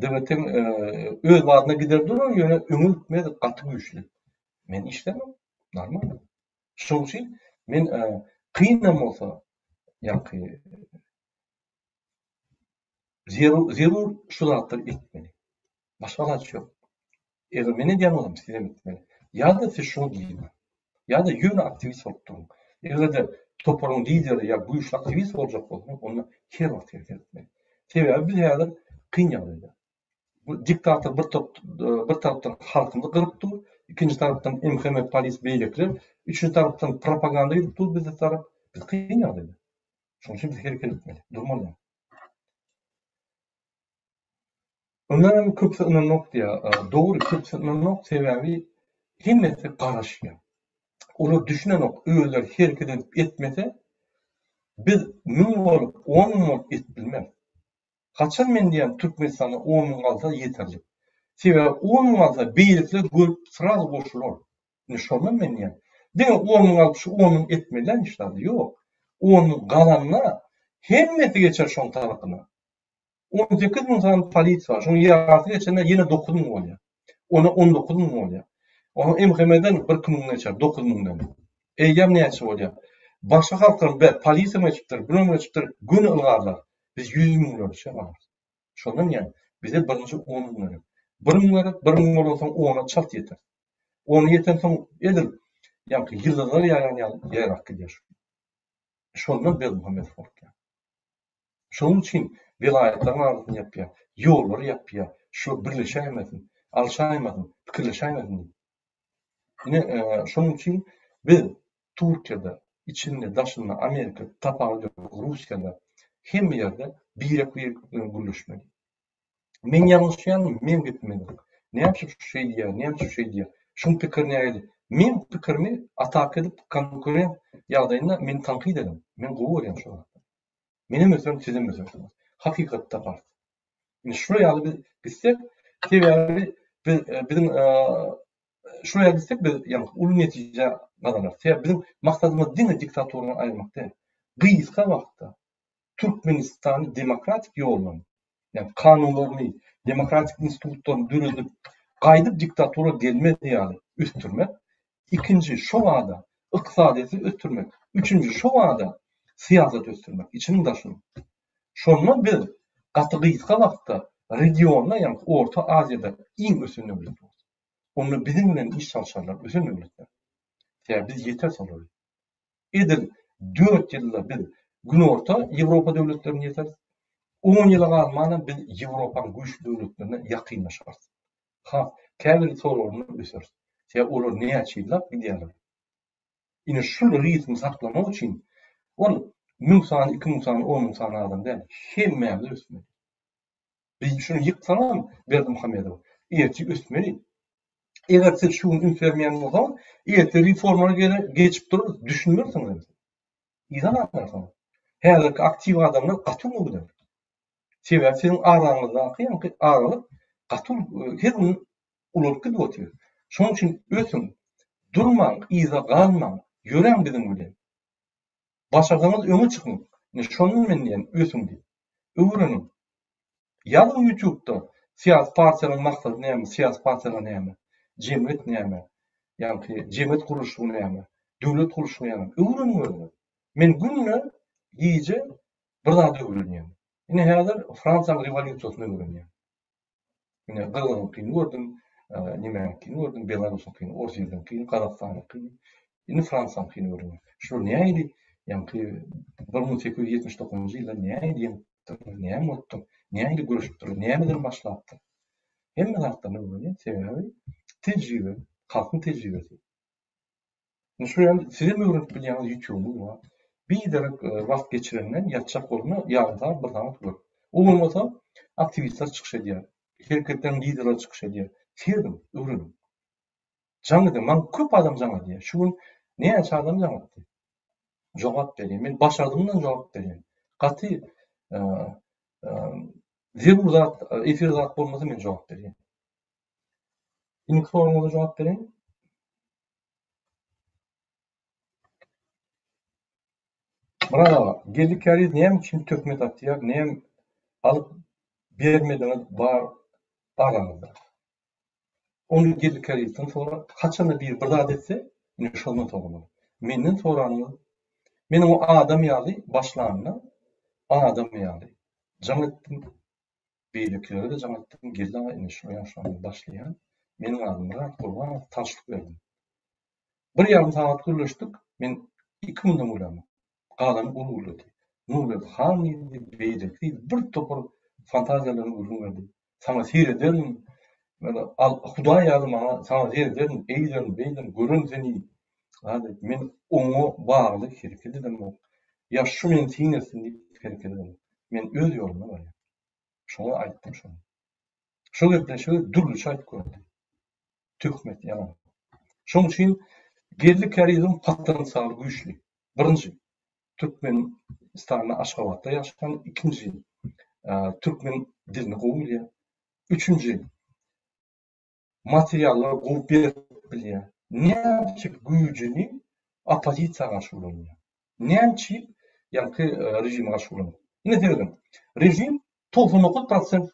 Döweten öz wadyna gider durur, ýöne öňe gitmedi, gaty güýçli. Men işlemem, normal. Şoň üçin men kynam bolsa, ýa-ni zerur şu zatlar etmeli. Başga gaty ýok. Eger meni diýen bolam, size etmeli. Ýa-da siz şunu diýin. Ýa-da ýöne aktivist bolup durun. Eger de toparyň lideri ýa güýçli aktivist boljak bolsa, onu her wagt herket etmeli. Sebäbi biz häzir kyn ýagdaýda. Bu diktator bir tarapdan halkyny gyrypdy, ikinji tarapdan MHM polis beýlekler, üçinji tarapdan propaganda edipdi, bizde tarap biz kyn ýagdaýda. Şoň üçin biz herket etmeli. Durmaly. Ondan köpse nokta, doğru köpse nokta sebäbi hemmesi garaşýar. Olar düşünen ok, öýler herket etmese, biz 1000 bolup 10 000 etbilmez. Haçan men diýen Türkmenistana 10 000 galsa ýeterli. Sebäbi 10 000 galsa beýlikler görüp sraz goşular. Şondan men diýen. Diňe 10 000 galyp şu 10 000 etmelen işler ýok. Onun galanına hemmeti geçer şoň tarakyna. 18 000 san polis var. Şoň ýarty geçende ýene 9 000 bolýar. Ona 19 000 bolýar. Ona MHM'den 1 000 geçer, 9 000'dan. Eýär näçe bolýar? Başga halklar polisiýa meçipdir, bilen meçipdir, gün ılgarlar. Biz 100 000 görüşe var. Şondan ýa bize birinji 10 000 gerek. 1 000 gerek, 1 000 bolsa 10'a çat ýeter. 10 ýeten soň edil. Ýa-ni ýyllar ýarak gidýär. Şondan biz Muhammed Forka. Şoň üçin vilayetler arasynda ýapýar, ýollar ýapýar, şu birleşäýmedin, alşaýmedin, pikirleşäýmedin. Şoň üçin biz Türkiýede, içinde, daşynda, Amerika, tapagy, Russiýada hemme ýerde birek gülüşmeli. Men ýalňyşýan, men gitmedim. Näçe şu şey diýär, näçe şu şey diýär. Şoň pikir näýdi? Men pikirimi atak edip konkurent ýagdaýynda men tanqid edim. Men gowy bolýan şu. Menem özüm sizin özüm. Hakykatda bar. Şu ýaly biz gitsek, sebäbi bizim şuraya gitsek biz yani ulu netije kazanır. Bizim maksadımız dini diktatörünü ayırmak değil. Kıyıska vakta Türkmenistan'ı demokratik yolla, yani kanunlarını, demokratik institutlarını dürüldüp, kaydıp diktatörü gelmedi yani üstürmek. İkinci şu vada iktisadiyeti üstürmek. Üçüncü şu vada siyaset üstürmek. İçinin daşını. Şonla biz katı kıyıska vakta regionda yani Orta Asya'da en üstünlüğü bildik. Onu bizim bilen iş çalışanlar özün öwretler. Ya biz yeter salary. Edil 4 ýylda biz gün orta Ýewropa döwletlerini yeter. 10 ýyla galmana biz Ýewropaň güýçlü döwletlerine ýakynlaşar. Ha, käbir sorularyny öser. Ya olar näçe ýyllap gidýärler. Ine şu ritmi saklamak üçin ol 1000 san, 2000 san, 10 000 san adam däl. Hemme ösmeli. Biz şunu ýyksanam Berdim Muhammedow. Ýerçi ösmeli. Eger siz şunu ünsörmeyen bolsaň, ýeti reformalara geçip durup düşünmürsiňiz. İzan atarsın. Häzirki aktiv adamlar gatyl bolýar. Sebäbi siziň araňyzdaky ýa-ni aralyk gatyl her gün ulap gidýär. Şoň üçin ösüň, durmaň, iza galmaň, ýören biziň bilen. Başarsaňyz öňe çykyň. Şonu men diýen ösüň diýip. Öwrenin. Ýa-ni YouTube'da siyasi partiýalaryň maksady näme, siyasi partiýalar näme? Cemiyet näme? Yani cemiyet kuruluşu näme? Döwlet kuruluşu näme? Öwrenin. Men günle iyice bir daha öwrenýär. Ine häzir Fransa rewolýusiýasyny öwrenýär. Ine Gırgız'ın gördüm, Nimekin gördüm, Belarus'un kıyını, Orsiýanyň kıyını, Kazakstan'ın kıyını, ine Fransa'nın kıyını öwrenýär. Şu näýdi? Yani 1879 ýylda näýdi? Näme boldy? Näýdi görüşip durdy? Nämedir başlapdy? Hemme zatlarny öwrenýär, sebäbi tecrübe, halkın tecrübesi. Şu yani sizin öğrenip bilýäňiz ýetýärmi bu? Bir derek wagt geçirenler ýatjak bolma ýagda bir zaman gör. O bolmasa aktivistler çykyş edýär. Şirketden liderler çykyş edýär. Serdim, öwrenim. Jaňyda man köp adam jaňa diýär. Şu näçe adam jaňatdy? Jogap berýär. Men başardymdan jogap berýär. Gaty zat, efir zat bolmasa men jogap berýär. İlk sorunuza cevap verin. Bravo. Geldik kariz näme üçin tökmet atýar, näme alıp bermeden bar aramızda. Onu geldik karizden sonra kaçanda bir daha detse, ine şolma togunu. Menden soranly, men o adam ýaly başlanma, adam ýaly. Jamatyn beýlekleri de jamatyn geldi ine şu ýaşamy başlaýan. Menin adım Murat Gurban, taşlyk berdim. 1,5 saat görüşdük. Men 2 günden bolam. Galan ululdy. Nurlet han beýlekli bir topar fantaziýalaryny görüňärdi. Sana seýrederim. Al Hudaý ýaly bana sana seýrederim, beýlen görün seni. Hadi men oňa bagly hereket edem. Ya şu men tiňesin diýip hereket edem. Men öz ýolumda barýar. Şoňa aýtdym şonu. Şu gepleşigi dürlüçe aýtyp gördi. Tökmet yalan. Şoň üçin gerlik karizm potensialy güýçli. Birinji, Türkmenistan'da Aşgabat'ta ýaşagan, ikinji, Türkmen dilini gowy bilýär. Üçüncü, materiallar gowy berip bilýär. Näçe güýjüni opozisiýaga şurulýar. Näçe ýa-ni rejime garşy bolan. Ine diýerim, rejim 99%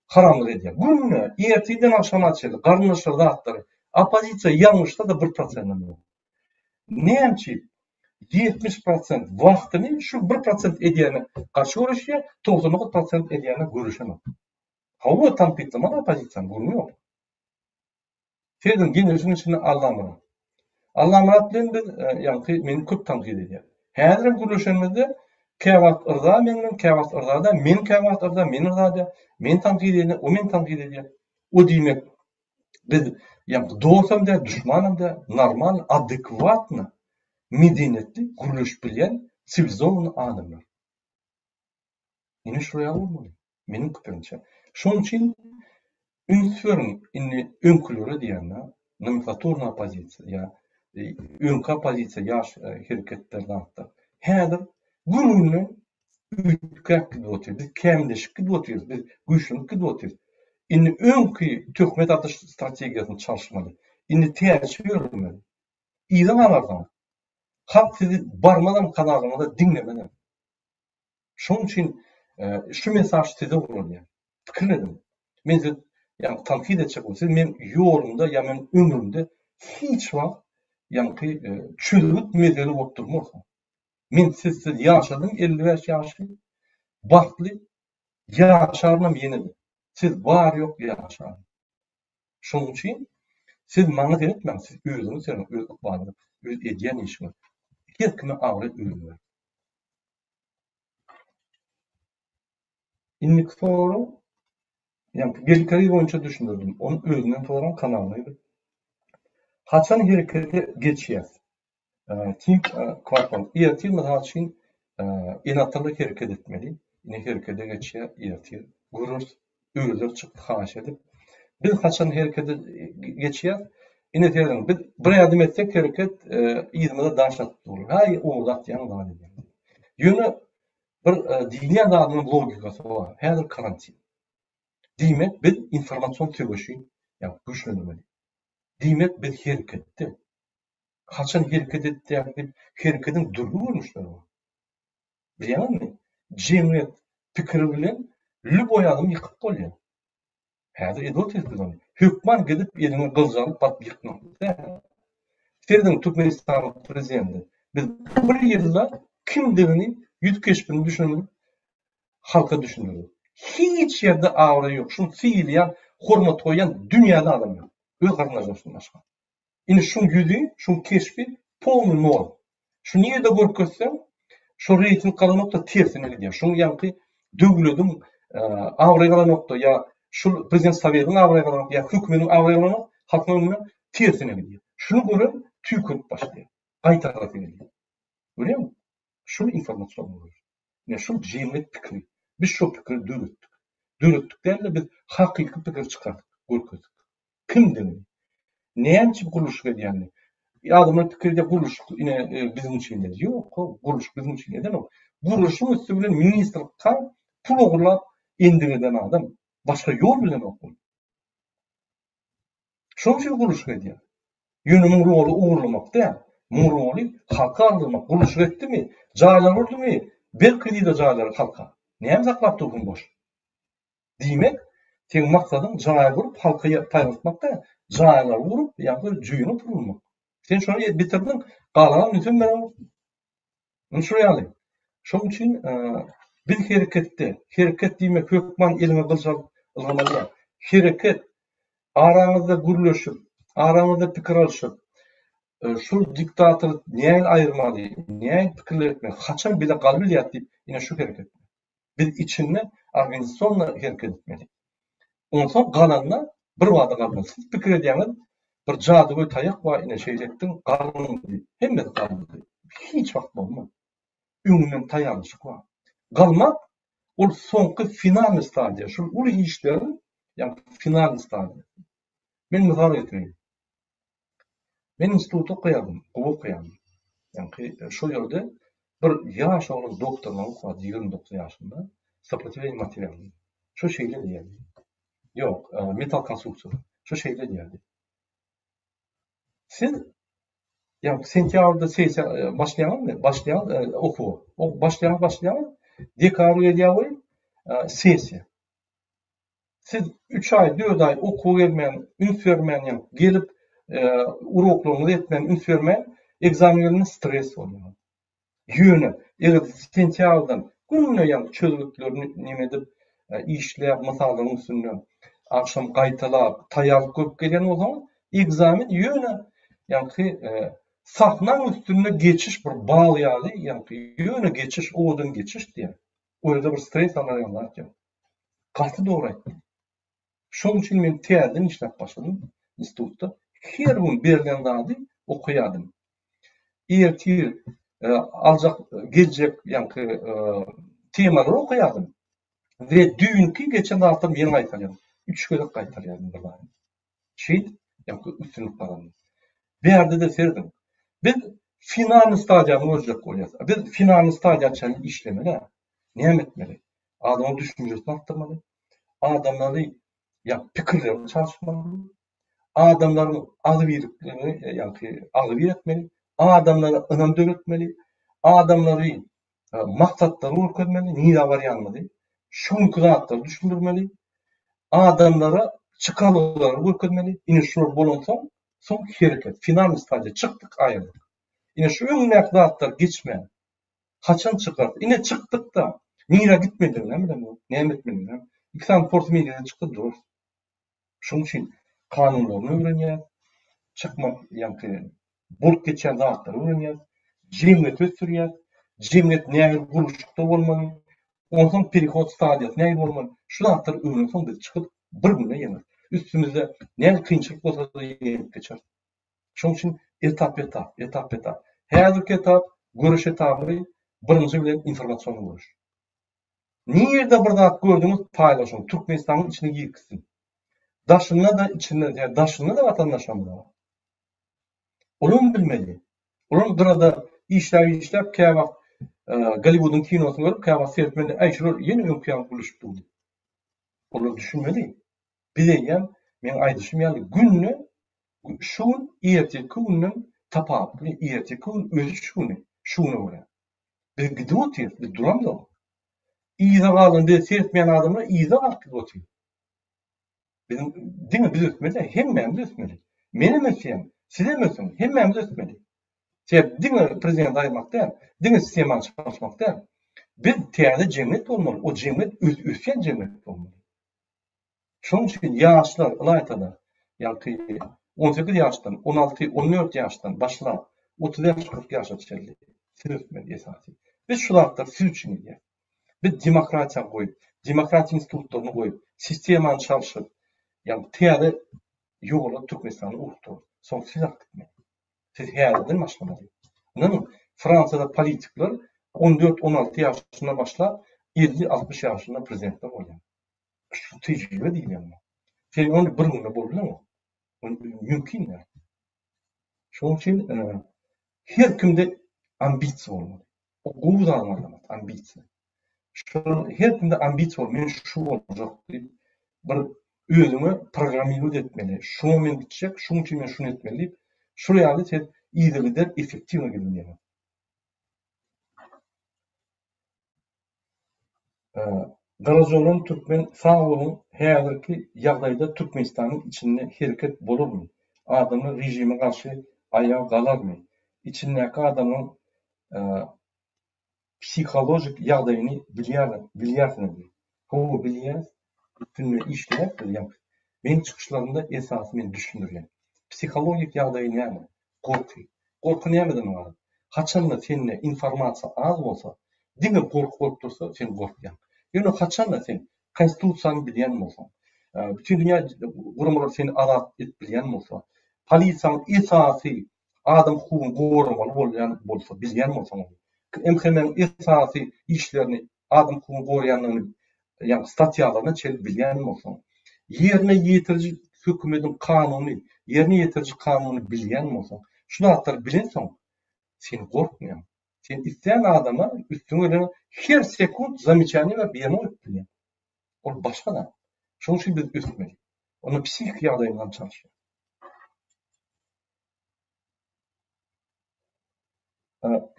haramlyk edýär. Günne erteden akşama çyky garnaşlar zatları, opozisiýa ýalňyşda da 1%. Näçe 70% wagtyny şu 1% edýäne garşy görüşýär, 99% edýäne görüşemez. Hawa tanqidlemän opozisiýa görmüyor. Ferin genişinin içine Allah Murat bilen biz meni köp tanqid edýär. Häzirim görüşmezde käwat ırza meniň käwat ırzada, men käwat ırza men ırzada, men tanqid edýär, o men tanqid edýär. O diýmek biz dostum da, düşmanım da normal, adekvatny, medeniyetli gürleş bilen sivilizowan adamlar. Ine şuraya bolmaly. Meniň pikirimçe. Şoň üçin ünsürün inni önkülüre diýenler, nomenklaturna opozisiýa, önkü opozisiýa ýaş hereketlerden hatda. Häzir gününe ütkäk gidip biz kämleşip gidip biz güýçlük gidip inni önkü töhmet atyş strategiýasyny çalşmaly. Inni täze ýörmeli. Ýylan alardan. Halk sizi barmadan kanalına dinlemeden. Şoň üçin şu mesaj size bolýar. Pikirledim. Men tanqid etjek bolsa, men ýolumda ýa men ömrümde hiç wagt çözüp mesele bolup durmazsam. Men siz ýaşadym 55 ýaşy. Bagtly ýaşarnam ýene. Siz bar ýok ýaşar. Şoň üçin siz maňa etmeň, siz özüňiz sen öz ykbalyny, öz edýän işiňi hiç kime agry öýünmä. İnnik soru gelkeri boýunça düşündirdim. Onu özünden soran kanalydy. Haçan herekete geçýär? Tim kwartal ýertir mesela için enatlyk hereket etmeli. Ine herekete geçýär ýertir. Gurus öýler çykdy haş edip. Biz haçan herekete geçýär? Ine diýerim biz bir adım etsek hereket 20'de daşat bolar. Hay o zat ýa-ni var diýär. Ýöne bir dini adamyň logikasy bar. Häzir karantin. Diýmek biz informasiýon töweşi ýa güýçlenmeli. Diýmek biz hereketde. Haçan hereket etdiýär, hereketiň durgu görnüşleri bar. Bilýärmi? Jemgyýet pikiri bilen lüboy adam ýykyp bolýar. Häzir edot etdiler. Hökman gidip elini gyljalyp bat ýykmak. Ferdiň Türkmenistan prezidenti. Biz bir ýylda kimdigini ýüzkeşpini düşünüp halka düşünürük. Hiç ýerde agry ýok. Şunu fiilýän, hormat goýan dünýäde adam ýok. Öz garnaşynyň başga. Ine şu ýüzi, şu keşfi polny nol. Şu ýerde görkezsem, şu reyting galanokda tersine gidýär. Şu ýanky döwletiň agry galanokda ýa şu prezident Sowetiň agry galanokda ýa hökümetiň agry galanokda halkyň önüne tersine gidýär. Şunu görüp tüýkürip başlaýar. Gaýta tarapy gidýär. Görýärmi? Şu informasiýon bolar. Ne şu jemgyýet pikiri. Biz şu pikiri döretdik. Döretdiklerle biz hakyky pikir çykardyk, görkezdik. Kimdir? Näçe guluş edýänli? Adamlar pikirde guluş ine bizim için eder. Ýok, guluş bizim için eder o. Guluşyň üstü bilen ministrlikka pul ogurlap endigeden adam başga ýol bilen okul. Şoň üçin guluş edýär. Ýönümiň rolu ogurlamakda, muruly halka aldyrmak. Guluş etdimi? Jaýlar urdymy? Belki de jaýlar halka. Näme saklap durgun boş? Diýmek, teň maksadyň jaýlar urup halka taýratmakda, jaýlar urup ýa-da jüýüni turulmak. Sen şonu bitirdin, galan bütün men şuraya. Şoň üçin bir hereketde, hereket diýmek hökman elime gyljalyp ylgamaly. Hereket araňyzda gürleşip, araňyzda pikir alşyp, şu diktator näme aýyrmaly, näme pikirler etmek, haçan bile galbilýär diýip, ine şu hereket. Biz içinde organizasyonla hereket etmeli. Ondan galanna bir wada galmaly. Siz pikir edýäňiz bir jadygoý taýak bar ine şeýletdiň galany. Hemme galdy. Hiç wagt bolmaz. Üňünden taýanşyk bar. Galmak ol soňky final stadiýa. Şu uly işlerin ýa final stadiýa. Men mysal getireyim. Men institutda okuyordum, okuyordum. Yani şu yerde bir yaş olan doktorlar okuyordu 29 yaşında. Сопротивление материалу. Şu şeyler diyordu. Yok, metal konstruksiyon. Şu şeyler diyordu. Siz Yani sentyabrda başlayan mı? Başlayan oku. O başlayan dekabr edýär sesiýa. Siz 3 ay, 4 ay okuw gelmeýän, üns bermeýän, gelip uroklaryňyzy etmeýän, üns bermeýän egzamenlerinde stres bolýar. Ýöne, eger sentyabrdan günne ýa çözgüklerini nime edip işläp masalaryň üstünde akşam gaýtalap, taýýarlyk görüp gelýän bolsaň, egzamen ýöne ýa-ni sahnaň üstünde geçiş bir baglaýaly, ýa-ni ýöne geçiş, odan geçiş diýär. O ýerde bir stres alaýanlar eken. Gaty dogry aýtdy. Şoň üçin men täzeden işläp başladym institutda. Her gün berilen zady okuýardym. Ertir aljak geljek ýa-ni temalary okuýardym. Ve dünkü geçen hafta yeni gaýtarýardym. 3 göze gaýtarýardym bir bary. Şeýit ýa-ni üstünlük barandy. Berde de serdim. Biz final stadiýany özlep bolýar. Biz final stadiýaçany işlemeli. Näme etmeli? Adamyň düşünjesini artdyrmaly. Adamlary ýa pikirlerini çalyşmaly. Adamlaryň aly birliklerini ýa-ni aly biretmeli. Adamlara önam döretmeli. Adamlary maksatları görkezmeli. Nida barýanlygy. Şoňky zatlary düşündirmeli. Adamlara çıkalyklary görkezmeli. Ine şu bolansoň soň hereket. Final stadiýa çykdyk, aýrdyk. Ine şu öňüňdäki zatlar geçmeýän. Haçan çykar? Ine çykdyk da nira gitmedin, näme etmedin? İkisam force mediada çykdy dur. Şoň üçin kanunlaryny öwrenýär. Çykmak ýa-ni bulup geçen zatlary öwrenýär. Jemgyýet ösdürýär. Jemgyýet näme guruluşda bolmaly? Ondan perihod stadiýasy näme bolmaly? Şu zatlary öwrensoň biz çykyp bir güne ýener. Üstümizde näme kynçylyk bolsa da ýeňip geçer. Şoň üçin etap. Häzirki etap, görüş etapy birinji bilen informasiýony görüş. Nirde bir zat gördüňiz paýlaşyň, Türkmenistanyň içine girkisin. Daşyna da içinde, daşyna da watandaşam bar. Olum bilmeli. Olum gyrada işläp käwak Gollywood'un kinosyny görüp käwak sertmeli, şular ýene öňkän buluşupdy. Olar düşünmeli. Bileýän, men aýdyşym ýaly günne şuň erteki günden tapaply, erteki gün özü şuny görä. Biz gidip otyr, biz duramyk. İýza galan bir sertmeýän adamlar İýza galyp otyr. Biz ötmeli, hemmämiz ötmeli. Menem ötýän, siz hem ötün, hemmämiz ötmeli. Diňe prezident aýmakda, diňe sistemany çalyşmakda biz täze jemgyýet bolmaly. O jemgyýet ösýän jemgyýet bolmaly. Şoň üçin ýaşlar ýa-ni 18 ýaşdan, 16-14 ýaşdan başlap 30 ýaş, 40 ýaşa çeldi. Siz ötmeli esasy. Biz şulardan siz üçin edýär. Biz demokratiýa goýup, demokratiýa institutlaryny goýup, sistemany çalyşyp, ýa-ni täze ýola Türkmenistany urukdyr. Soň siz akdypmy? Siz häzirden başlamaly. Näme? Fransada politikler 14-16 ýaşynda başlap 50-60 ýaşynda prezidentler bolýar. Şu tejribe diýilýär. Sen onu bir günde bolýarmy? Mümkin däl. Şoň üçin her kimde ambisiýa bolmaly. O gowy zamalat ambisiýa. Her kimde ambisiýa bol, men şu boljak diýip bir özüňe programmalaýan etmeli. Şu men bitjek, şuň üçin men şunu etmeli diýip şu ýaly sen iýdigide effektiwne gelýär. Garazolun Türkmen sağolun häzirki ýagdaýda Türkmenistanyň içinde hereket bolurmy? Adamlar rejime garşy aýağa galarmy? İçindäki adamyň psikolojik ýagdaýyny bilýärmi? Howe bilýär, bütünle işläp bilýär. Men çykyşlarymda esasy men düşündirýän. Psikologik ýagdaýy näme? Gorky. Gorky nämeden bar? Haçanda sende informasiýa az bolsa, diňe gorkup dursa sen gorkýan. Ýöne haçanda sen konstitusiýany bilýän bolsaň, bütün dünýä gurumlar seni azat edip bilýän bolsa, polisiýanyň esasy adam hukukyny gorumaly bolýan bolsa, bilýän bolsaň, MHM'nin esasy işlerini adam hukukyny gorýanlygyny ýa statiýalaryny çelip bilýän bolsaň, ýerine ýetirji hökümetin kanuny, ýerine ýetirji kanuny bilýän bolsaň, şulardan bilensoň sen gorkmaýan. Sen isleyen adama üstüne her sekund zamечание ve bir yana öptüler. O başka da. Şoň üçin biz öpmeli. Onu psihik ýagdaýyndan çalyşýar.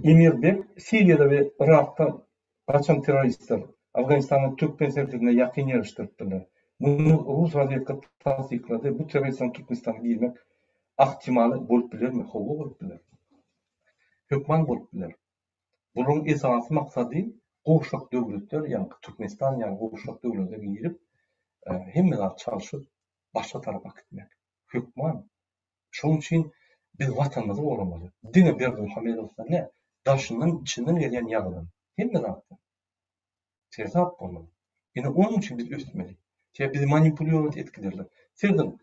Emirbek Siriyada ve Irak'ta kaçan teröristler Afganistan'ın Türkmen sertlerine yakın yarıştırdılar. Bunu Rus razvedka tasdikladı. Bu teröristlerin Türkmenistan'a girmek ahtimali bolup bilir mi? Hoğu bolup bilir. Hükman bolup bilir. Bunun esası maksady gowşak döwletler, yani Türkmenistan yani gowşak döwletlerine girip hemmeler çalışıp başka tarafa gitmek. Hükman. Şoň üçin biz watanymyzy goramaly. Dine Berdimuhamedowsa ne? Daşından içinden gelen ýagdan. Hemme zatda. Sesap bolmaly. Ine onun üçin biz ösmeli. Bizi manipuliýat etkilerler. Serdim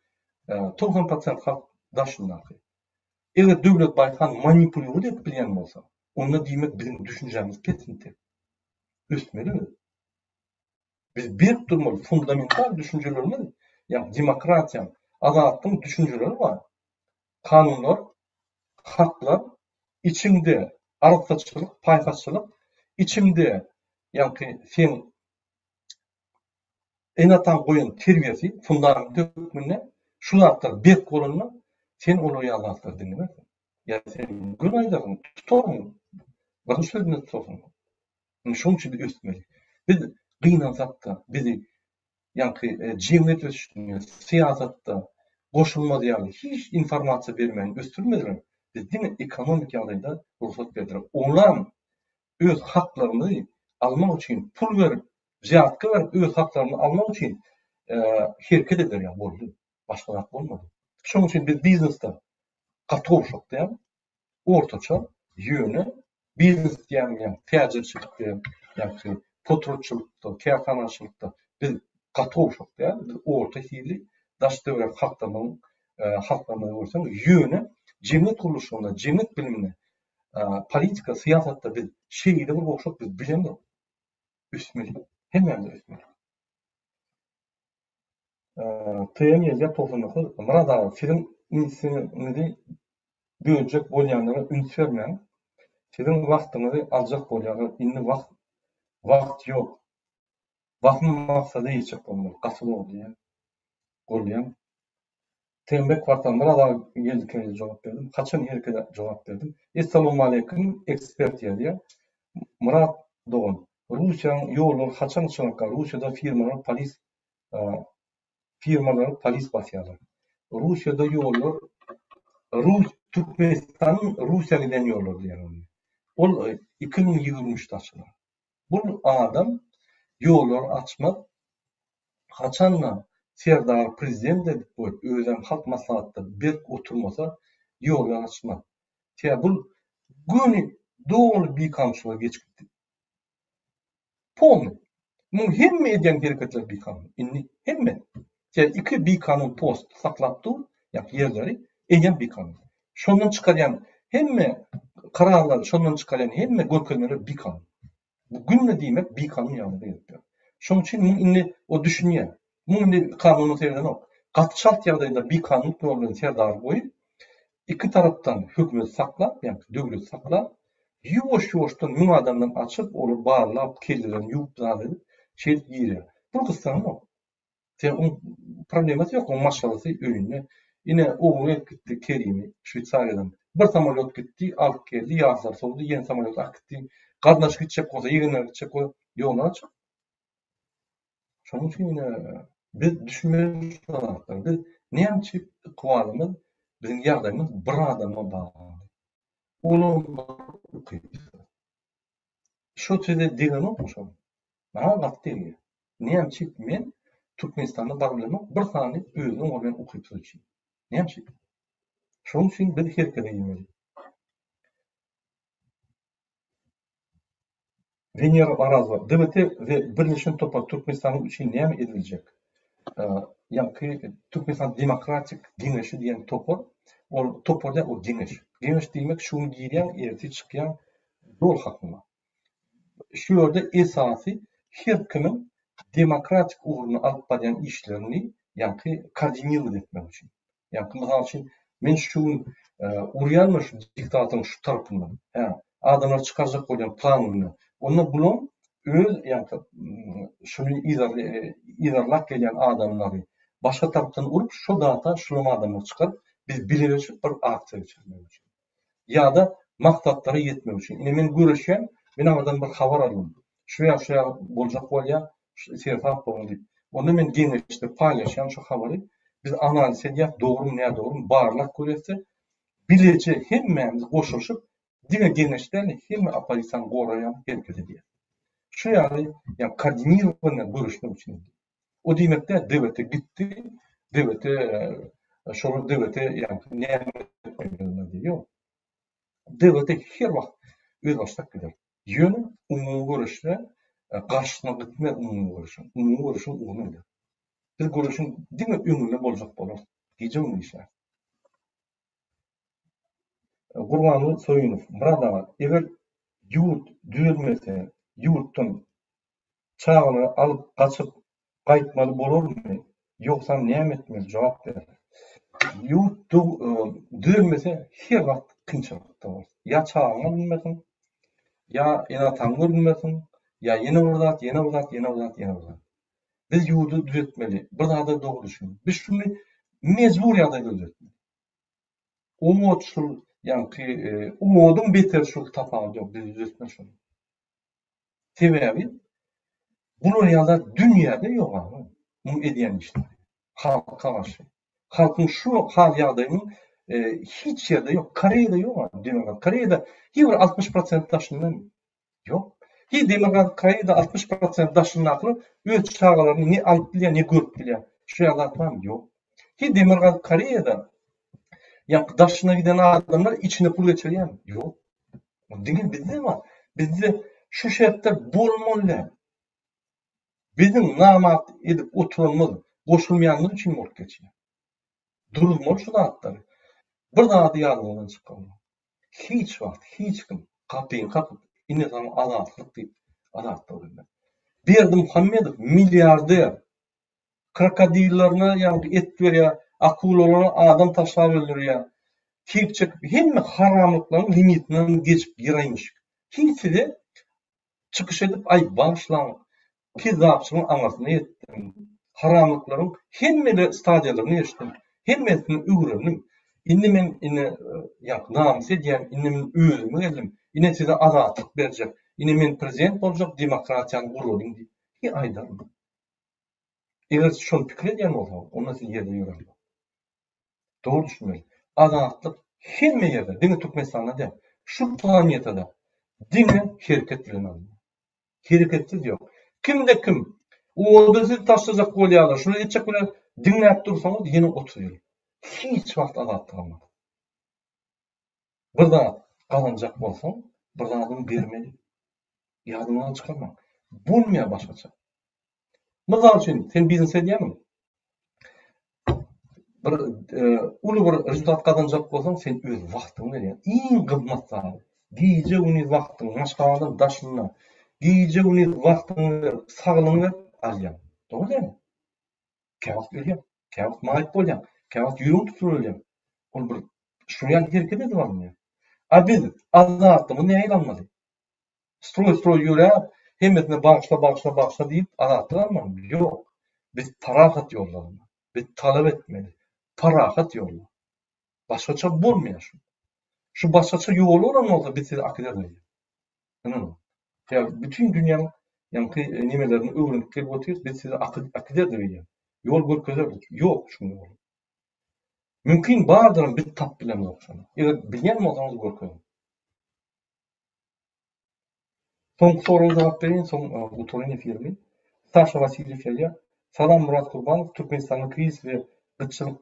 90% halk daşından. Eger döwlet baýtan manipuliýat edip bilýän bolsa, onda diýmek bizim düşünjemiz kesinti. Ösmeli mi? Biz bir durmaly fundamental düşünjelerimiz, yani demokratiýa, azatlyk düşünjeleri var. Kanunlar, haklar, içimde arıqsaççılık, paykaççılık, içimde yani sen enatan koyun terbiyesi, fundament hükmüne şu zatlar bek kolunma, sen onu yalazlar dinlemez. Ya sen gün aydarın tutarın, bakın sözünü tutarın. Şunun için bir üstmeli. Biz kıyınan zatta, bizi yani cemiyet üstünü, siyasatta, koşulmaz yani hiç informasiya vermeyin, östürmediler. Biz değil mi ekonomik ýagdaýda ruhsat berdiler. Onlar öz haklarını almak için pul verip, ziyatka verip öz haklarını almak için herket eder ya boldy. Başka zat bolmady. Şoň üçin biz biznesde gatowşak diýen ortaça ýöne biznes diýen yani täzirçilik diýen yani potroçulukda, kärhanaçylykda biz gatowşak diýen orta hili daş döwret haklarının haklarını görsen ýöne cemiyet kuruluşunda, cemiyet bilimine politika, siyasatta biz şeýle bir gowşak biz bilendir. Üsmeli. Hemen de üsmeli. Tüyen ýerge toplanyky Murad aga film insinini böljek bolýanlara üns bermeň. Sizin wagtyňyzy aljak bolýar. Indi wagt ýok. Wagtyn maksady ýeçek bolmaly. Gasyl bolýar. Bolýan. Tembek kwartal Murad aga geldikleri jogap berdim. Kaçan herkese jogap berdim. Assalamu alaykum ekspert ýerler. Murad Doğan. Rusiýanyň ýolları haçan çynakka Rusiýada firmalar polis basýarlar. Rusiýada ýollar Türkmenistanyň Rusiýa giden ýolları diýerler. Ol 2023-de açylar. Bu adam ýollar açmak haçanla Serdar prezident edip koyup özüm halk maslahatda bir oturmasa ýollar açmak. Bu göni doğru bir kamçıla geçti. Polny. Bu hemme edýän hereketler bir kanun. Inni hemme. Iki bir kanun post saklapdy, ýa-ni ýerleri edýän bir kanun. Şondan çykarýan hemme kararlar, şondan çykarýan hemme görkezleri bir kanun. Bu günle diýmek bir kanun ýaly diýip. Şoň üçin inni o düşünýär. Mundi kanuny terden ok. Gatşalt ýagdaýda bir kanun ýolundan serdar goýup, iki tarapdan hükmet saklap, yani döwlet saklap, ýuwaş-ýuwaşdan müň adamdan açyp, onu barlap, keldiren, ýuwplandy, şeýle ýerler. Bu kyssan o. Sen problemasy ýok, o maşgalasy öýünde. Ine oğlu gitdi Kerimi, Şwitsariýadan. Bir samolyot gitdi, alyp geldi, ýazlar soldy, ýene samolyot akdy. Gardaş gitjek bolsa, ýegenler gitjek bolsa, ýollar açyk. Şoň üçin biz düşünmeli şoňlar. Biz näçe kwalymyz, bizim ýagdaýymyz bir adama bagly. Onu şu tüde diýen okmuşam. Bana gatdy. Näçe men Türkmenistanda barlama bir sany özüň olan okyp söýçi. Näçe? Şoň üçin biz herkese ýemeli. Venera Arazova, DBT ve Birleşen Topa Türkmenistan'ın için näme ediljek? Yani Türkmenistan Demokratik Giňeşi diýen topor, o toporda o giňeş. Giňeş diýmek şuny giýýän, erti çykýan yol haklyma. Şu ýerde esasy her kimin demokratik uğruna alyp barýan işlerini yani koordinir etmek üçin. Yani mysal üçin men şu urýanmy şu diktatyň şu tarapyndan. Adamlar çykarjak bolýan planyny onu bulun öz yani şunu izarlak gelýän adamlary başga tarapdan urup şu data şulama adamlar çykaryp biz bileşip bir aksiýa geçirmek üçin. Ya da maksatlara yetmek için. Ine men göreşen, men aradan bir habar aldım. Şuya boljak bolýar, serhat bolýar diýip. Onda men geňeşde paýlaşan şu habary biz analiz edýär, dogry näme dogry barlak görese, bileje hemmemiz goşuşyp diňe geňeşden hemme opozisiýany goraýan herket edýär. Şu ýaly, ýa koordinirowany görüşmek üçin. O diýmekde dewlete gitdi, dewlete şol dewlete ýa näme diýýär. Dewlete her wagt öz başlap gider. Ýöne umumy görüşde garşyna gitmek umumy görüşüm. Umumy görüşüm onyňdyr. Biz görüşüm diňe öňünde boljak bolar. Diýjek mi işler? Gurbanly Soýunow, brada, eger ýurt düzelmese, ýurtdan çagyny alyp gaçyp gaýtmaly bolarmy? Ýoksa näme etmeli? Jogap ber. Ýurt düzelmese her wagt kynçylykda bolar. Ya çagyny bilmesin, ya ena taňy bilmesin, ya ýene uzat. Biz ýurdu düzeltmeli. Bir daha da dogry düşün. Biz şunu mezbur ýagdaýda düzeltmeli. Umut şu, ýa-ni umudum beter şu tapagy ýok, biz düzeltmeli şunu. Sebebi bular ýa-da dünýäde ýok ama. Bu edýän işler. Halka karşı. Halkın şu hal ýagdaýynyň hiç ýerde ýok. Koreýada ýok. Demokrat Koreýada ýa 60% daşyndan ýok. Demokrat Koreýada 60% daşynaky öz çağalaryny ne alyp bilýär, ne görüp bilýär. Şu ýagdaýlar ýok. Demokrat Koreýada ýa daşyna giden adamlar içine pul geçirýär. Ýok. Diňe bizde var. Bizde şu şertler bolmaly. Bizim namat edip oturulmaly. Goşulmayanlar üçin bolup geçýär. Durulmaly şu zatlary. Bir daha diýalogdan çykan. Hiç wagt, hiç kim kapyny kapyp insan azatlyk diýip azatlyk bolýar. Berdim Muhammedow milliarder krokodillerine ýa-ni et berýär, akulalara adam taşlap öldürýär. Kepçek hemme haramlyklaryň limitinden geçip ýyraýmış. Kimse de çykyş edip ay başlaň pizapçylyň aňasyna ýetdim. Haramlyklaryň hemme stadiýalaryny ýeşdim. Hemmesini öwrendim. Indi men namys edýän, indi men özüme geldim. Indi size azatlyk berjek. Indi men prezident boljak, demokratiýany gurulýan diýip. Aýdarmy? Eger şol pikir edýän bolsa, onda siz ýerde ýöreňiz. Dogry düşünmeli. Azatlyk hemme ýerde, diňe Türkmenistanda da, şu planetada diňe hereket bilen alınýar. Hereketsiz ýok. Kimde kim? Oda siz taşlajak bolýarlar, şunu etjek bilen diňläp dursaňyz ýene 30 ýyl. Hiç wagt azatlyk almady. Bir daha kazanjak bolsaň, bir daha'dan bermeli. Ýadyňdan çykarma. Bolmaýar başgaça. Mysal üçin, sen biznes edýärmi? Bir uly bir rezultat kazanjak bolsaň, sen öz wagtyňy berýän. Iň gymmat zat. Giýje uny wagtyň maşgalaryň daşyna, giýje uny wagtyň saglygyny alýan. Dogry. Käwagt berýän, käwagt maýat bolýan, käwagt ýürüň tuturulýan. Ol bir şuňa hereket edip alýan. A biz azatlygy näme aýlanmaly? Stroy ýöräp, hemmesine bagşla diýip azatlyk almaly. Ýok. Biz parahat ýollaryny, biz talap etmeli. Parahat ýolla. Başgaça bolmaýar şu. Şu başgaça ýol bolan bolsa biz sizi akydar edýär. Anladın? Ya bütün dünýäniň nimelerini öwrenip gelip otyr, biz sizi akydar edýär. Ýol görkezerdik. Ýok şu ýol. Mümkin bardyr biz tap bilen okşany. Eger bilýän bolsaňyz görkezin. Soňky soraga jogap berýän, soň uturyň efirmi. Sasha Vasilyev ýa Salam Murat Gurbanow Türkmenistanyň kriz we gyçylyk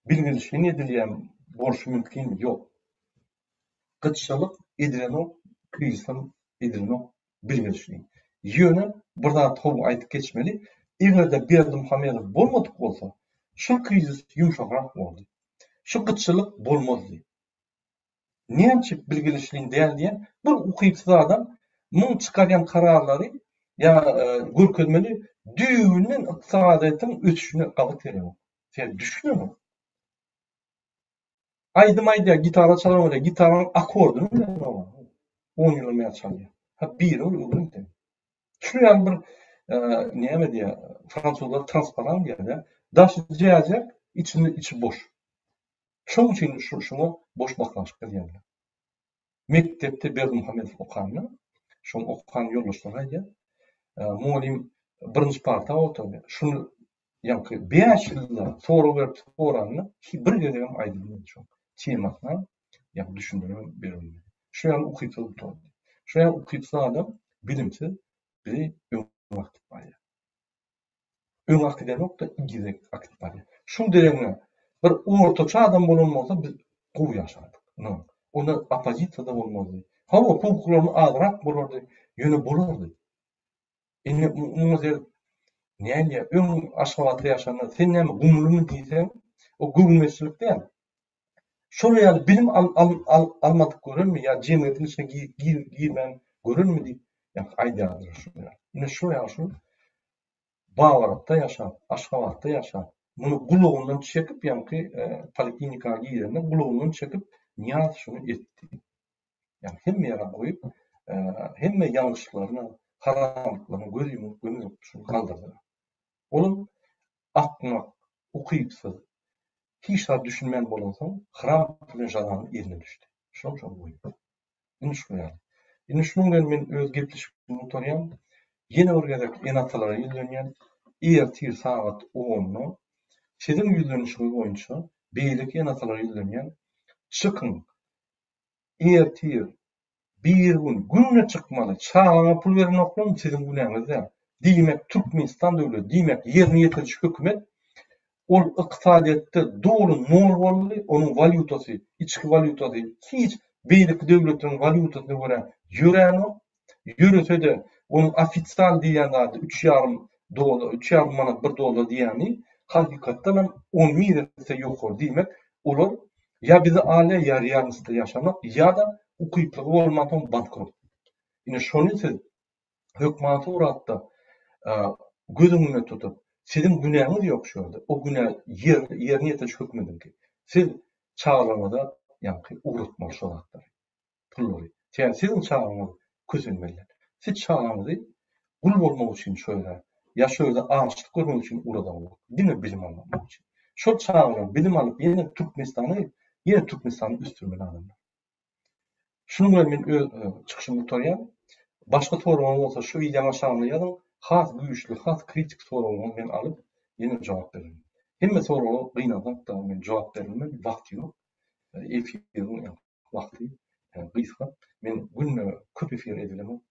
bilgilenişini edilýän bolşy mümkin ýok. Gyçylyk edilenok, krizden edilenok bilgilenişini. Ýöne bir daha togy aýdyp geçmeli. Egerde Berdim Muhammedow bolmadyk bolsa, şu kriz ýumşakrak boldy. Şu gyçylyk bolmazdy. Näçe bilgilenişini däl diýen bir ukypsyz adam muň çykarýan kararlary ýa görkezmeli düýünden ykdysadyň ötüşine gabat berýär. Sen düşünýärmi? Aýdym gitara çalan öyle, gitaranın akordyny bilen bolar. 10 ýyl öňe çalýar. Ha bir ol öwründi. Şuňa bir näme diýär? Fransuzlar transparan diýär. Daşy jaýjak, içi boş. Şoň üçin şunu boş baklaşyk diýerler. Mektepde Berdimuhamedov okanny, şoň okan ýoldaşlaryna aýdýar. Muallim birinji parta oturdy. Şunu ýa-ni 5 ýylda soru berip soranny bir gezegem aýdylmady şoň. Temasna ýa-ni düşündirmem berilmedi. Şu ýaly ukypsy oturdy. Şu ýaly ukypsy adam bilimsiz biri öňe aktyp barýar. Öňe aktyp nokta igizek aktyp barýar. Şol derejede bir ortaça adam bolan bolsa biz gowy ýaşardyk. Ona opozisiýada bolmazdy. Hawa hukuklaryny azrak bolardy, ýöne bolardy. Indi muzer näme öň aşgabatda ýaşanlar sen näme gumlumy diýsen, o gumlumçylyk däl. Şol ýaly bilim almadyk görünmi ýa jemgyýetiň içine girmän görünmi diýip ýa aýdýardyr şu. Indi şu ýaşy Bawaratda ýaşap, Aşgabatda ýaşap, muny gulugyndan çekip ýa-ni poliklinikaga girende gulugyndan çekip niýaz şunu etdi. Yani hemme ýere goýup, hemme ýalňyşlyklaryny, haramlyklaryny gözüňe şunu kaldyrdy. Olum akmak, ukypsyz, hiç zat düşünmän bolansoň, haram bilen jalanyň eline düşdi. Şoň goýup. Indi şu ýaly. Indi şunuň bilen men öz gepleşigimi utarýam. Ýene bir gezek enatalara ýüzlenýän, ertir saat 10-da sizin ýüzlenişiňiz boýunça beýlik enatalara ýüzlenýän, çykyn, ertir, bir günne çykmaly, çağlaňa pul beren oklan sizin günäňizde. Diýmek Türkmenistan döwleti, diýmek ýerni ýetirjik hökümet, ol ykdysadyatda dogry mol boldy, onuň valyutasy, içki valyutasy hiç beýlik döwletiň valyutasyna görä ýören ok, ýörese-de onuň ofisial diýen zady 3,5 dolar, 3,5 manat 1 dolar diýeni hakykatdan 10 mirese ýokor diýmek, olar ýa bizi ale ýa realistde ýaşamak ýa-da ukyplygy bolmadan bankrot. Indi şonu siz hökümaty uratda gözüňizde tutup, sizin günäňiz ýok şu ýerde. O günä ýerni ýetirjik hökümetiniňki. Siz çağlamada ýa-ni uratmaly şu zatlar. Pullary. Sen sizin çağlaňyz kösenmeli. Siz çağlaňyzy gul bolmak üçin şöyle, ya şöyle ağaçlık görmek üçin urada bolmak. Dine bilim almak üçin. Şol çağlaň bilim alyp ýene Türkmenistany üstürmeli adamlar. Şunu bilen men çykyşymy utarýam. Başga soragyň bolsa şu videoňa şamly ýazyň. Has güýçli, has kritik soragyny men alyp ýene jogap beririm. Hemme soragy gynadap da men jogap berilmeli, wagt ýok. Efiriň wagty gysga. Men günne köp efir edilemem.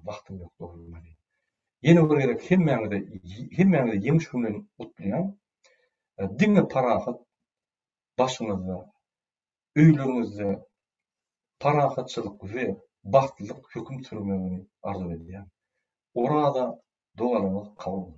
Wagtym ýok dogruly. Ýene bir gerek hemmäňizde ýeňiş bilen gutlaýan. Diňe parahat başyňyzda, öýleriňizde parahatçylyk we bagtlylyk höküm sürmegini arzu edýär. Orada dogalyňyz kabul.